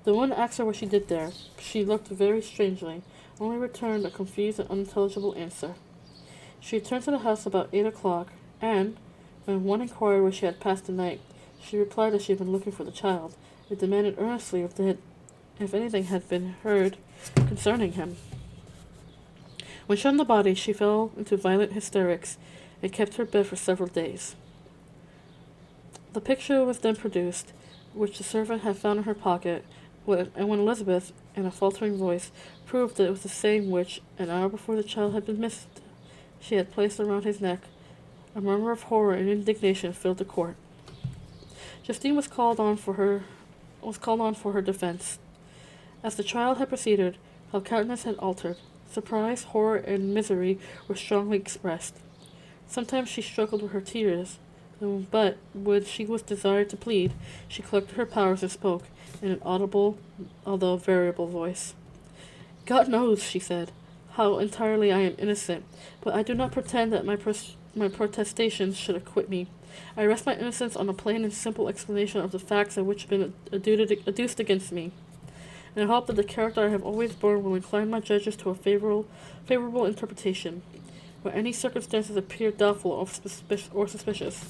The woman asked her what she did there. She looked very strangely, only returned a confused and unintelligible answer. She returned to the house about 8 o'clock, and, when one inquired where she had passed the night, she replied that she had been looking for the child, and demanded earnestly if anything had been heard concerning him. When shown the body, she fell into violent hysterics, and kept her bed for several days. The picture was then produced, which the servant had found in her pocket, and when Elizabeth, in a faltering voice, proved that it was the same which, an hour before the child had been missed, she had placed around his neck, a murmur of horror and indignation filled the court. Justine was called on for her defense. As the trial had proceeded, her countenance had altered. Surprise, horror, and misery were strongly expressed. Sometimes she struggled with her tears, but when she was desired to plead, she collected her powers and spoke, in an audible, although variable voice. "God knows," she said, "how entirely I am innocent, but I do not pretend that my protestations should acquit me. I rest my innocence on a plain and simple explanation of the facts which have been adduced against me, and I hope that the character I have always borne will incline my judges to a favorable interpretation, where any circumstances appear doubtful or suspicious."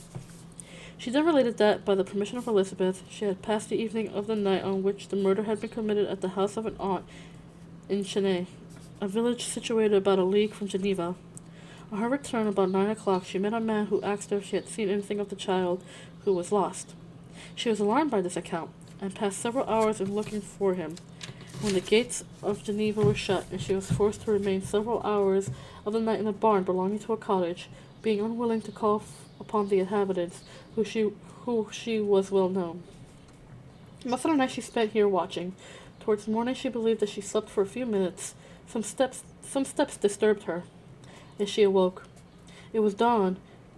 She then related that, by the permission of Elizabeth, she had passed the evening of the night on which the murder had been committed at the house of an aunt in Cheney, a village situated about a league from Geneva. On her return about 9 o'clock, she met a man who asked her if she had seen anything of the child who was lost. She was alarmed by this account, and passed several hours in looking for him, when the gates of Geneva were shut, and she was forced to remain several hours of the night in a barn belonging to a cottage, being unwilling to call upon the inhabitants, who she was well known. Most of the night she spent here watching. Towards morning she believed that she slept for a few minutes. Some steps disturbed her, and she awoke. It was dawn,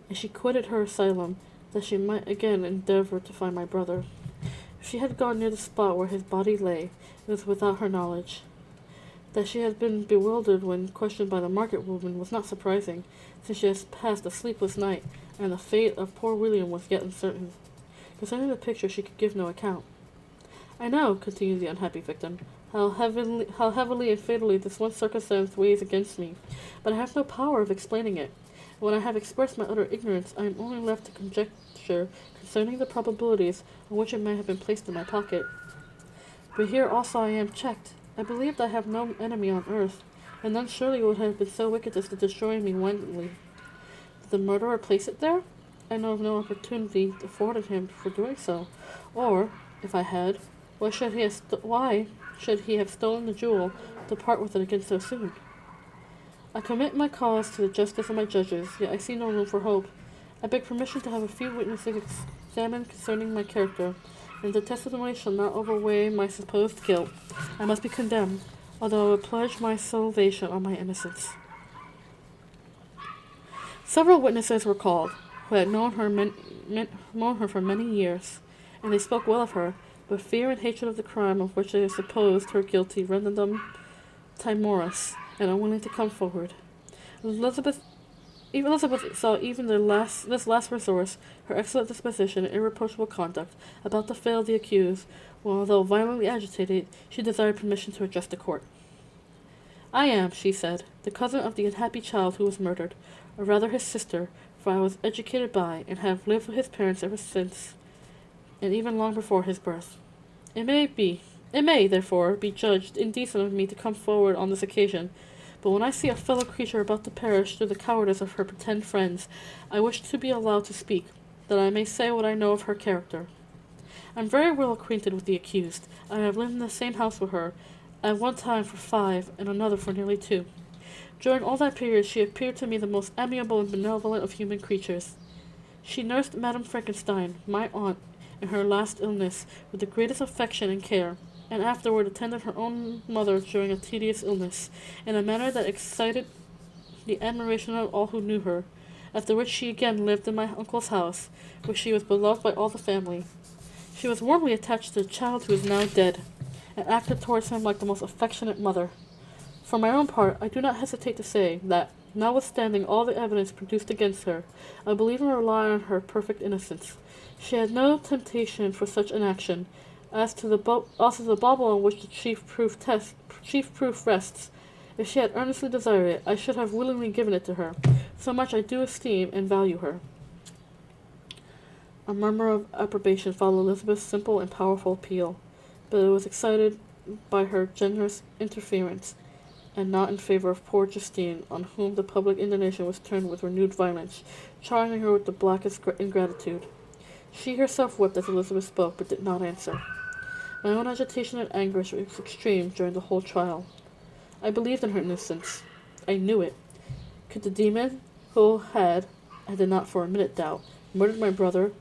and she quitted her asylum, that she might again endeavor to find my brother. If she had gone near the spot where his body lay, it was without her knowledge. That she had been bewildered when questioned by the market woman was not surprising, since she had passed a sleepless night, and the fate of poor William was yet uncertain. Concerning the picture she could give no account. "I know," continued the unhappy victim, how heavily and fatally this one circumstance weighs against me, but I have no power of explaining it. When I have expressed my utter ignorance, I am only left to conjecture concerning the probabilities on which it may have been placed in my pocket. But here also I am checked. I believed I have no enemy on earth, and none surely would have been so wicked as to destroy me wantonly. Did the murderer place it there? I know of no opportunity afforded him for doing so, or, if I had, why should he have stolen the jewel to part with it again so soon? I commit my cause to the justice of my judges, yet I see no room for hope. I beg permission to have a few witnesses examined concerning my character, and the testimony shall not overweigh my supposed guilt. I must be condemned, although I would pledge my salvation on my innocence. Several witnesses were called, who had known her for many years, and they spoke well of her, but fear and hatred of the crime of which they supposed her guilty rendered them timorous and unwilling to come forward. Elizabeth saw even this last resource, her excellent disposition and irreproachable conduct, about to fail the accused, when, although violently agitated, she desired permission to address the court. "I am," she said, "the cousin of the unhappy child who was murdered, or rather his sister, for I was educated by, and have lived with his parents ever since, and even long before his birth. It may, therefore, be judged indecent of me to come forward on this occasion, but when I see a fellow creature about to perish through the cowardice of her pretended friends, I wish to be allowed to speak, that I may say what I know of her character. I am very well acquainted with the accused. I have lived in the same house with her, at one time for 5, and another for nearly 2. During all that period she appeared to me the most amiable and benevolent of human creatures. She nursed Madame Frankenstein, my aunt, in her last illness, with the greatest affection and care, and afterward attended her own mother during a tedious illness, in a manner that excited the admiration of all who knew her, after which she again lived in my uncle's house, where she was beloved by all the family. She was warmly attached to the child who is now dead, and acted towards him like the most affectionate mother. For my own part, I do not hesitate to say that, notwithstanding all the evidence produced against her, I believe and rely on her perfect innocence. She had no temptation for such an action. As to the bauble on which the chief proof rests, if she had earnestly desired it, I should have willingly given it to her. So much I do esteem and value her. A murmur of approbation followed Elizabeth's simple and powerful appeal, but it was excited by her generous interference, and not in favor of poor Justine, on whom the public indignation was turned with renewed violence, charging her with the blackest ingratitude. She herself wept as Elizabeth spoke, but did not answer. My own agitation and anguish was extreme during the whole trial. I believed in her innocence. I knew it. Could the demon, who had, I did not for a minute doubt, murdered my brother,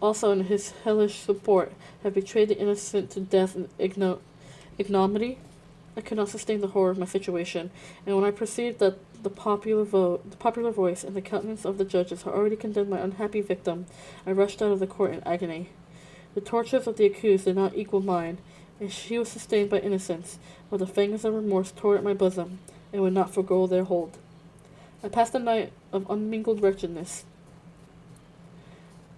also in his hellish support, have betrayed the innocent to death and ignominy? I could not sustain the horror of my situation, and when I perceived that the popular voice and the countenance of the judges had already condemned my unhappy victim, I rushed out of the court in agony. The tortures of the accused did not equal mine, and she was sustained by innocence, while the fangs of remorse tore at my bosom, and would not forego their hold. I passed a night of unmingled wretchedness.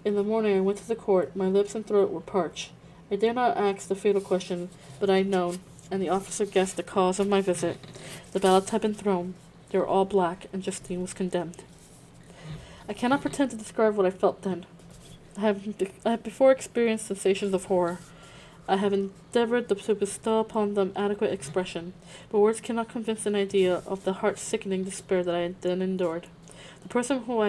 In the morning I went to the court. My lips and throat were parched. I dare not ask the fatal question, but I had known, and the officer guessed the cause of my visit. The ballots had been thrown. They were all black, and Justine was condemned. I cannot pretend to describe what I felt then. I have before experienced sensations of horror. I have endeavored to bestow upon them adequate expression, but words cannot convince an idea of the heart-sickening despair that I had then endured. The person to whom I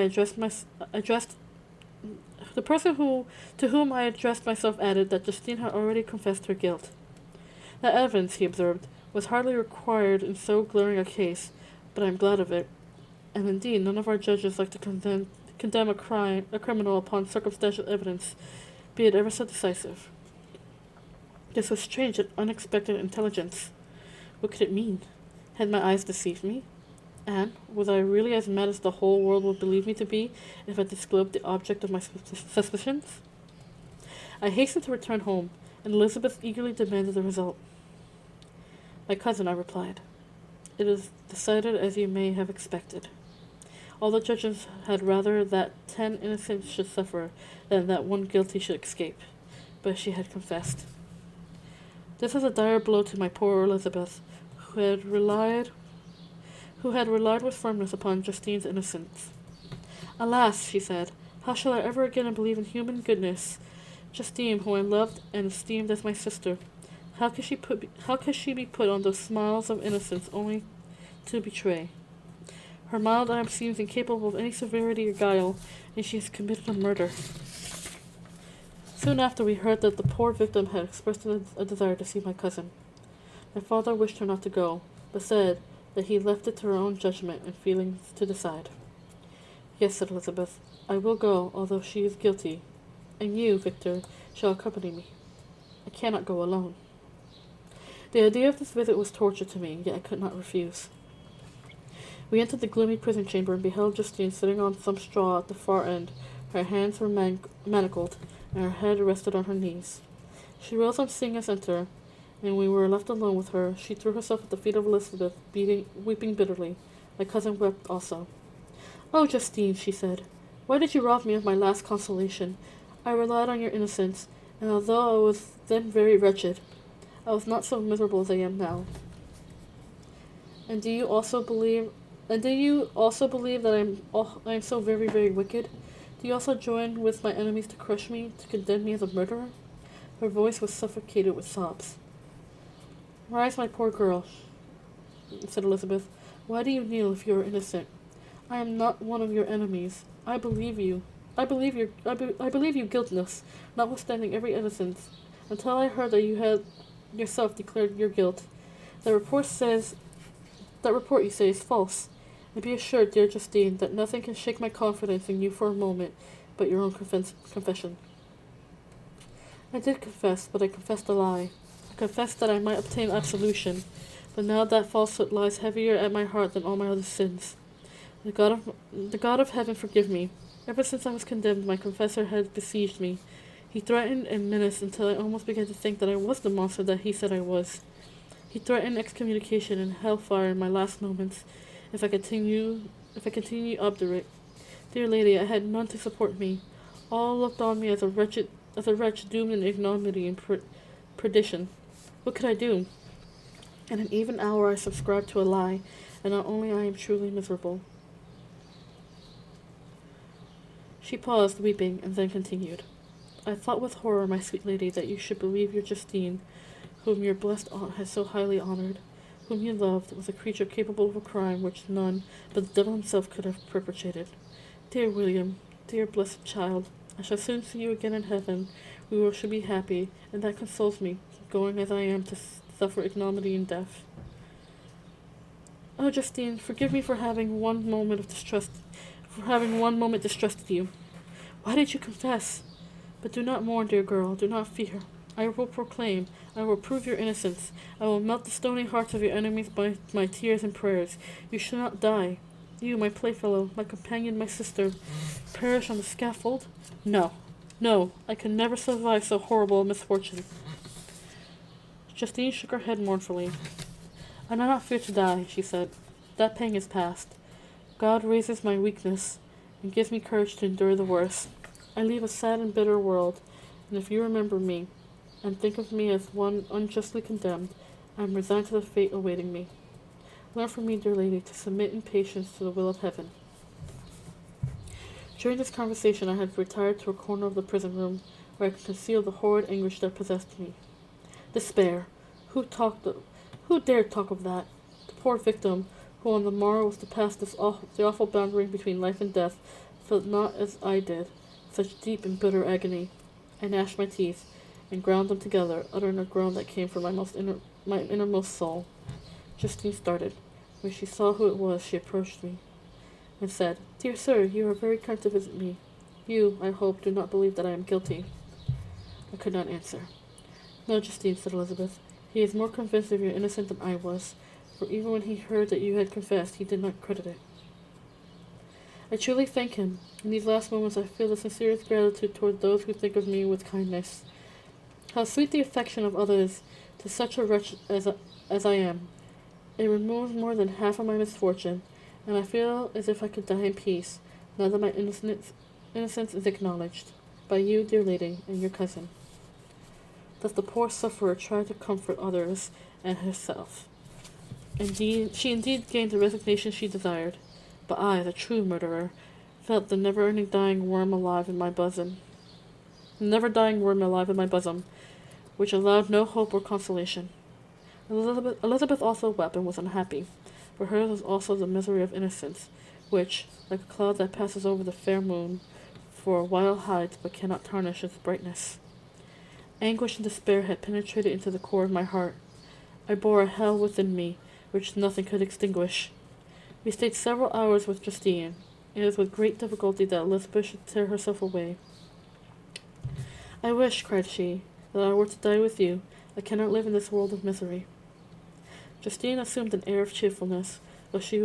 addressed myself added that Justine had already confessed her guilt. That evidence, he observed, was hardly required in so glaring a case, but I am glad of it. And indeed, none of our judges like to condemn a criminal upon circumstantial evidence, be it ever so decisive. This was strange and unexpected intelligence. What could it mean? Had my eyes deceived me? And was I really as mad as the whole world would believe me to be if I disclosed the object of my suspicions? I hastened to return home, and Elizabeth eagerly demanded the result. My cousin, I replied, it is decided as you may have expected. All the judges had rather that 10 innocents should suffer than that one guilty should escape, but she had confessed. This was a dire blow to my poor Elizabeth, who had relied with firmness upon Justine's innocence. Alas, she said, how shall I ever again believe in human goodness? Justine, whom I loved and esteemed as my sister, how could she be put on those smiles of innocence only to betray? Her mild eye seems incapable of any severity or guile, and she has committed a murder. Soon after, we heard that the poor victim had expressed a desire to see my cousin. My father wished her not to go, but said that he left it to her own judgment and feelings to decide. Yes, said Elizabeth, I will go, although she is guilty, and you, Victor, shall accompany me. I cannot go alone. The idea of this visit was torture to me, yet I could not refuse. We entered the gloomy prison chamber and beheld Justine sitting on some straw at the far end. Her hands were manacled, and her head rested on her knees. She rose on seeing us enter, and we were left alone with her. She threw herself at the feet of Elizabeth, weeping bitterly. My cousin wept also. Oh, Justine, she said, why did you rob me of my last consolation? I relied on your innocence, and although I was then very wretched, I was not so miserable as I am now. And do you also believe that I am so very, very wicked? Do you also join with my enemies to crush me, to condemn me as a murderer? Her voice was suffocated with sobs. Rise, my poor girl, said Elizabeth. Why do you kneel if you are innocent? I am not one of your enemies. I believe you. I believe you guiltless, notwithstanding every innocence, until I heard that you had yourself declared your guilt. That report, you say, is false. And be assured, dear Justine, that nothing can shake my confidence in you for a moment but your own confession. I did confess, but I confessed a lie. I confessed that I might obtain absolution, but now that falsehood lies heavier at my heart than all my other sins. The God of heaven forgive me. Ever since I was condemned, my confessor had besieged me. He threatened and menaced until I almost began to think that I was the monster that he said I was. He threatened excommunication and hellfire in my last moments if I continue obdurate. Dear lady, I had none to support me. All looked on me as a wretch doomed in ignominy and perdition. What could I do? In an even hour I subscribed to a lie, and not only I am truly miserable. She paused, weeping, and then continued. I thought with horror, my sweet lady, that you should believe your Justine, whom your blessed aunt has so highly honored, whom you loved, was a creature capable of a crime which none but the devil himself could have perpetrated. Dear William, dear blessed child, I shall soon see you again in heaven. We shall be happy, and that consoles me, going as I am to suffer ignominy and death. Oh, Justine, forgive me for having one moment distrusted you. Why did you confess? But do not mourn, dear girl, do not fear. I will proclaim, I will prove your innocence. I will melt the stony hearts of your enemies by my tears and prayers. You shall not die. You, my playfellow, my companion, my sister, perish on the scaffold? No, no, I can never survive so horrible a misfortune. Justine shook her head mournfully. I do not fear to die, she said. That pang is past. God raises my weakness and gives me courage to endure the worst. I leave a sad and bitter world, and if you remember me, and think of me as one unjustly condemned, I am resigned to the fate awaiting me. Learn from me, dear lady, to submit in patience to the will of heaven. During this conversation I had retired to a corner of the prison room, where I could conceal the horrid anguish that possessed me. Despair! Who dared talk of that? The poor victim, who on the morrow was to pass the awful boundary between life and death, felt not as I did, such deep and bitter agony. I gnashed my teeth, and ground them together, uttering a groan that came from my innermost soul. Justine started. When she saw who it was, she approached me, and said, Dear sir, you are very kind to visit me. You, I hope, do not believe that I am guilty. I could not answer. No, Justine, said Elizabeth. He is more convinced of your innocence than I was, for even when he heard that you had confessed, he did not credit it. I truly thank him. In these last moments I feel the sincerest gratitude toward those who think of me with kindness. How sweet the affection of others to such a wretch as I am. It removes more than half of my misfortune, and I feel as if I could die in peace, now that my innocence is acknowledged, by you, dear lady, and your cousin. Thus the poor sufferer tried to comfort others and herself. She indeed gained the resignation she desired, but I, the true murderer, felt the never-ending dying worm alive in my bosom, which allowed no hope or consolation. Elizabeth also wept and was unhappy, for hers was also the misery of innocence, which, like a cloud that passes over the fair moon, for a while hides but cannot tarnish its brightness. Anguish and despair had penetrated into the core of my heart. I bore a hell within me, which nothing could extinguish. We stayed several hours with Justine. It was with great difficulty that Elizabeth should tear herself away. I wish, cried she, that I were to die with you. I cannot live in this world of misery. Justine assumed an air of cheerfulness, while she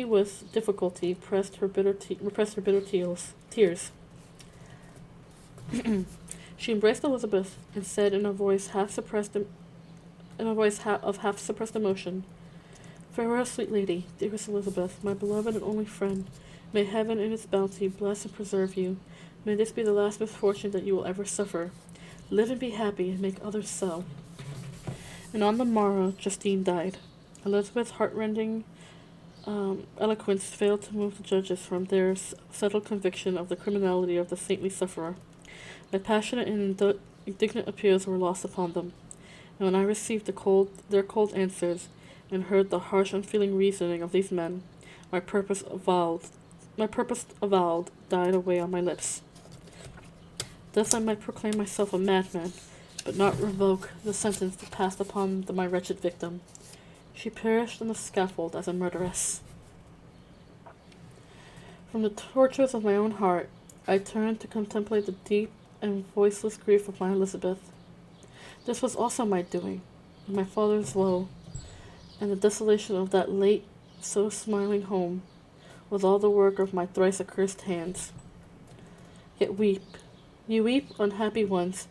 with difficulty repressed her bitter tears. She embraced Elizabeth and said in a voice of half suppressed emotion, Farewell, sweet lady, dearest Elizabeth, my beloved and only friend. May heaven in its bounty bless and preserve you. May this be the last misfortune that you will ever suffer. Live and be happy, and make others so. And on the morrow, Justine died. Elizabeth's heartrending eloquence failed to move the judges from their settled conviction of the criminality of the saintly sufferer. My passionate and indignant appeals were lost upon them, and when I received their cold answers, and heard the harsh, unfeeling reasoning of these men, my purpose avowed died away on my lips. Thus I might proclaim myself a madman, but not revoke the sentence that passed upon my wretched victim. She perished on the scaffold as a murderess. From the tortures of my own heart, I turned to contemplate the deep and voiceless grief of my Elizabeth. This was also my doing, and my father's woe, and the desolation of that late, so smiling home, was all the work of my thrice accursed hands. Yet weep, You weep, unhappy ones,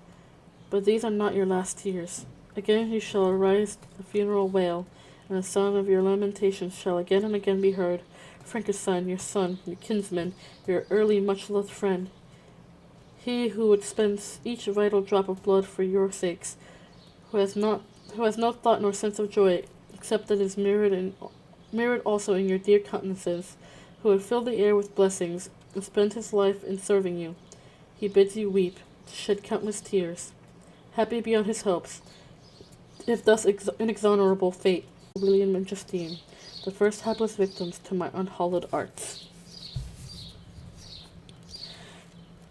but these are not your last tears. Again you shall arise the funeral wail, and the sound of your lamentations shall again and again be heard. Frankenstein, your son, your kinsman, your early much-loved friend, he who would spend each vital drop of blood for your sakes, who has no thought nor sense of joy, except that is mirrored also in your dear countenances, who would fill the air with blessings, and spend his life in serving you. He bids you weep, shed countless tears, happy beyond his hopes, if thus inexorable fate, William and Justine, the first hapless victims to my unhallowed arts.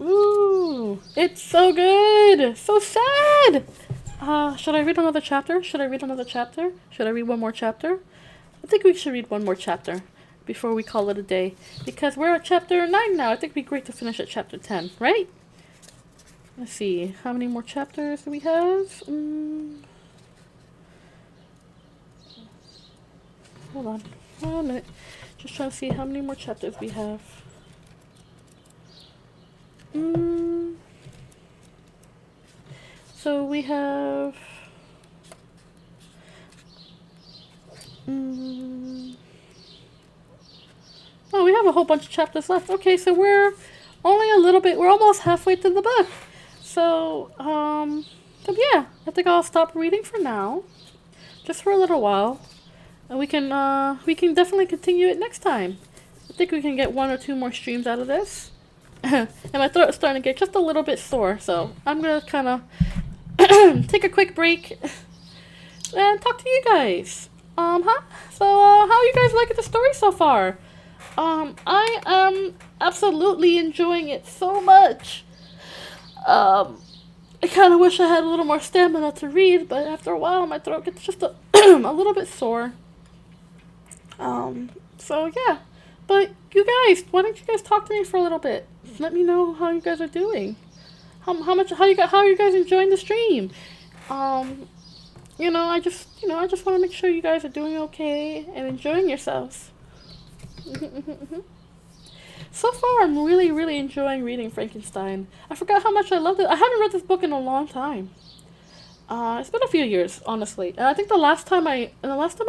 Ooh, it's so good! So sad! Should I read another chapter? Should I read one more chapter? I think we should read one more chapter before we call it a day. Because we're at chapter 9 now. I think it'd be great to finish at chapter 10, right? Let's see. How many more chapters do we have? Hold on. 1 minute. Just trying to see how many more chapters we have. So we have... Oh, we have a whole bunch of chapters left. Okay, so we're almost halfway through the book. So, but yeah, I think I'll stop reading for now. Just for a little while. And we can definitely continue it next time. I think we can get 1 or 2 more streams out of this. And my throat is starting to get just a little bit sore, so I'm gonna kind of take a quick break and talk to you guys. So, how are you guys liking the story so far? I am absolutely enjoying it so much. I kind of wish I had a little more stamina to read, but after a while my throat gets just a little bit sore. So yeah. But you guys, why don't you guys talk to me for a little bit? Let me know how you guys are doing. How are you guys enjoying the stream? I just want to make sure you guys are doing okay and enjoying yourselves. So far, I'm really, really enjoying reading Frankenstein. I forgot how much I loved it. I haven't read this book in a long time. It's been a few years, honestly. And I think the last time I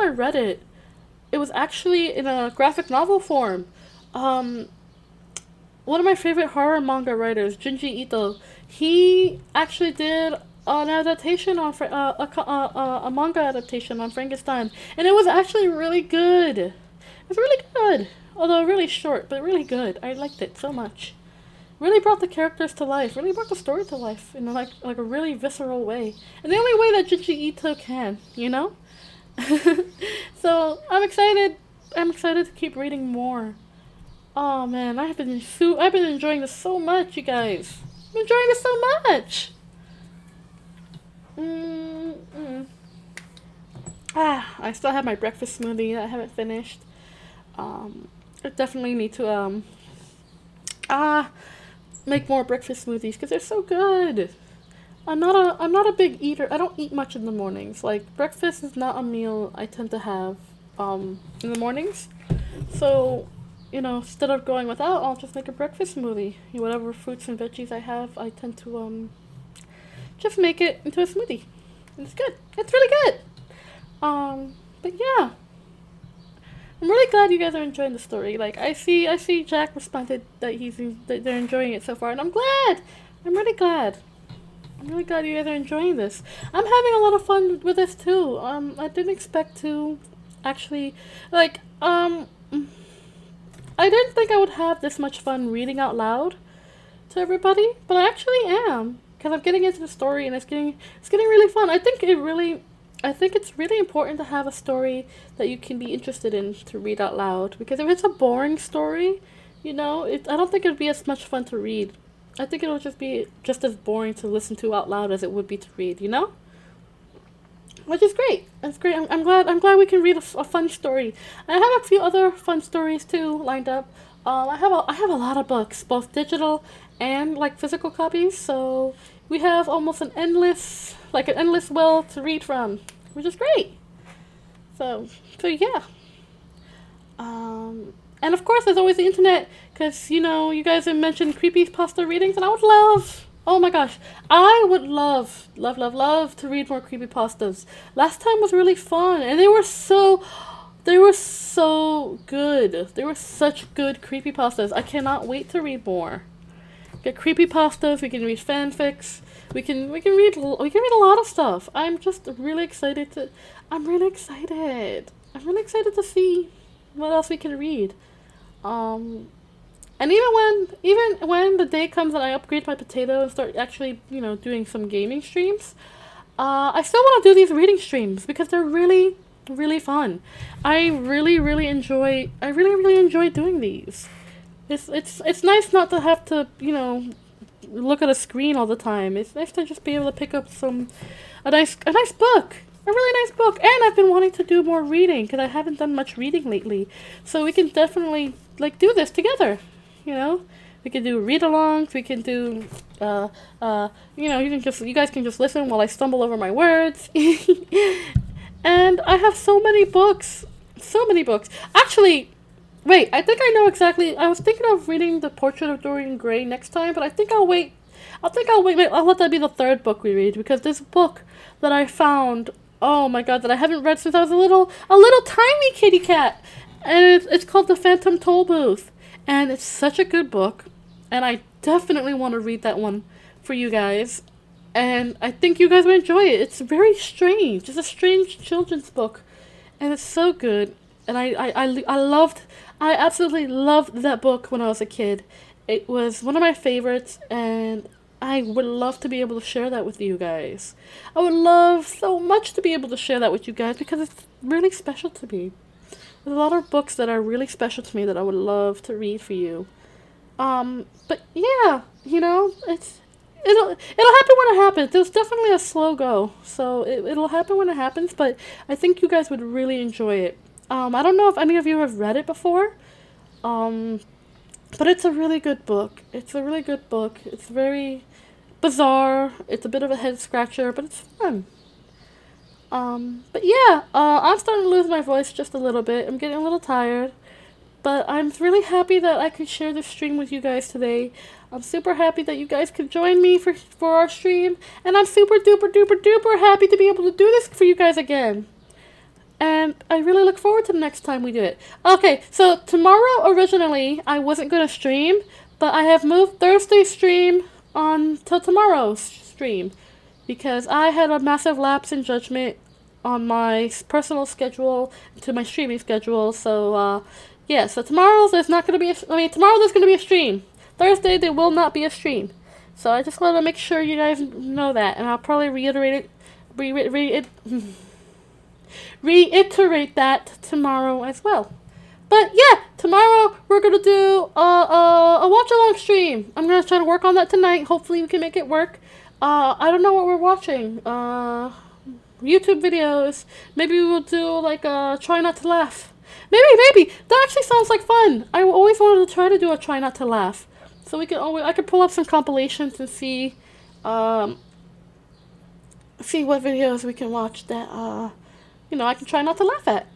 read it, it was actually in a graphic novel form. One of my favorite horror manga writers, Junji Ito, he actually did an adaptation on a manga adaptation on Frankenstein, and it was actually really good. It was really good, although really short, but really good. I liked it so much. Really brought the characters to life. Really brought the story to life in like a really visceral way, and the only way that Junji Ito can, So I'm excited. I'm excited to keep reading more. Oh man, I've been enjoying this so much, you guys. I'm enjoying this so much. I still have my breakfast smoothie that I haven't finished. I definitely need to make more breakfast smoothies because they're so good. I'm not a big eater. I don't eat much in the mornings. Like breakfast is not a meal I tend to have in the mornings. So, instead of going without, I'll just make a breakfast smoothie. Whatever fruits and veggies I have, I tend to just make it into a smoothie. And it's good. It's really good. But yeah. I'm really glad you guys are enjoying the story. Like I see Jack responded that they're enjoying it so far, and I'm glad. I'm really glad. I'm really glad you guys are enjoying this. I'm having a lot of fun with this too. I didn't expect to actually I didn't think I would have this much fun reading out loud to everybody, but I actually am, because I'm getting into the story and it's getting really fun. I think it's really important to have a story that you can be interested in to read out loud, because if it's a boring story, I don't think it'd be as much fun to read. I think it'll just be just as boring to listen to out loud as it would be to read, Which is great. That's great. I'm glad we can read a fun story. I have a few other fun stories too lined up. I have a lot of books, both digital and physical copies. So we have almost an endless well to read from, which is great. So yeah. And of course, there's always the internet, because you guys have mentioned creepypasta readings, and I would love Oh my gosh, I would love to read more creepypastas. Last time was really fun, and they were so good. They were such good creepypastas. I cannot wait to read more. Get creepypastas. We can read fanfics. We can read a lot of stuff. I'm just really excited to. I'm really excited. I'm really excited to see what else we can read. Um, and even when the day comes that I upgrade my potato and start actually, doing some gaming streams, I still want to do these reading streams because they're really, really fun. I really enjoy doing these. It's nice not to have to, look at a screen all the time. It's nice to just be able to pick up a nice book. A really nice book. And I've been wanting to do more reading because I haven't done much reading lately. So we can definitely do this together. We can do read-alongs. We can do you guys can just listen while I stumble over my words. And I have so many books. So many books. Actually, wait, I think I know exactly. I was thinking of reading The Portrait of Dorian Gray next time, but I think I'll wait. I'll let that be the third book we read because this book that I found, oh my god, that I haven't read since I was a little tiny kitty cat. And it's called The Phantom Toll Booth. And it's such a good book. And I definitely want to read that one for you guys. And I think you guys will enjoy it. It's very strange. It's a strange children's book. And it's so good. And I absolutely loved that book when I was a kid. It was one of my favorites, and I would love to be able to share that with you guys. I would love so much to be able to share that with you guys because it's really special to me. There's a lot of books that are really special to me that I would love to read for you. But yeah, it'll happen when it happens. There's definitely a slow go, so it'll happen when it happens. But I think you guys would really enjoy it. I don't know if any of you have read it before. But it's a really good book. It's a really good book. It's very bizarre. It's a bit of a head scratcher, but it's fun. But yeah, I'm starting to lose my voice just a little bit. I'm getting a little tired. But I'm really happy that I could share this stream with you guys today. I'm super happy that you guys could join me for our stream. And I'm super duper duper duper happy to be able to do this for you guys again. And I really look forward to the next time we do it. Okay, so tomorrow originally I wasn't going to stream. But I have moved Thursday's stream on till tomorrow's stream. Because I had a massive lapse in judgment on my personal schedule to my streaming schedule. So, yeah, so tomorrow there's not going to be tomorrow there's going to be a stream. Thursday there will not be a stream. So I just want to make sure you guys know that. And I'll probably reiterate that tomorrow as well. But yeah, tomorrow we're going to do a watch-along stream. I'm going to try to work on that tonight. Hopefully we can make it work. I don't know what we're watching. YouTube videos. Maybe we'll do like a try not to laugh. Maybe. That actually sounds like fun. I always wanted to try to do a try not to laugh. So I could pull up some compilations and see what videos we can watch that, I can try not to laugh at.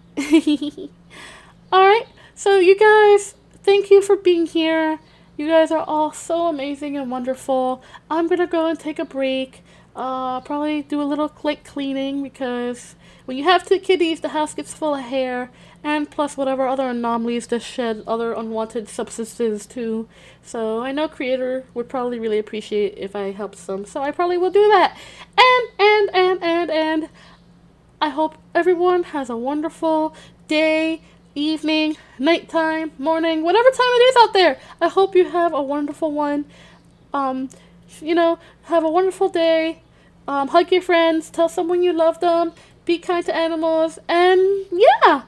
Alright, so you guys, thank you for being here. You guys are all so amazing and wonderful. I'm gonna go and take a break. Probably do a little cleaning because when you have two kitties, the house gets full of hair. And plus whatever other anomalies that shed other unwanted substances too. So I know Creator would probably really appreciate if I helped some. So I probably will do that. And I hope everyone has a wonderful day, evening, nighttime, morning, whatever time it is out there. I hope you have a wonderful one. Have a wonderful day. Hug your friends. Tell someone you love them. Be kind to animals. And yeah.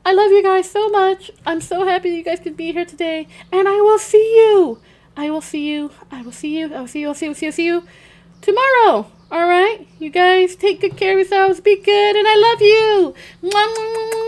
I love you guys so much. I'm so happy you guys could be here today. And I will see you. I will see you tomorrow. Alright? You guys take good care of yourselves. Be good. And I love you. Mwah, mwah, mwah, mwah.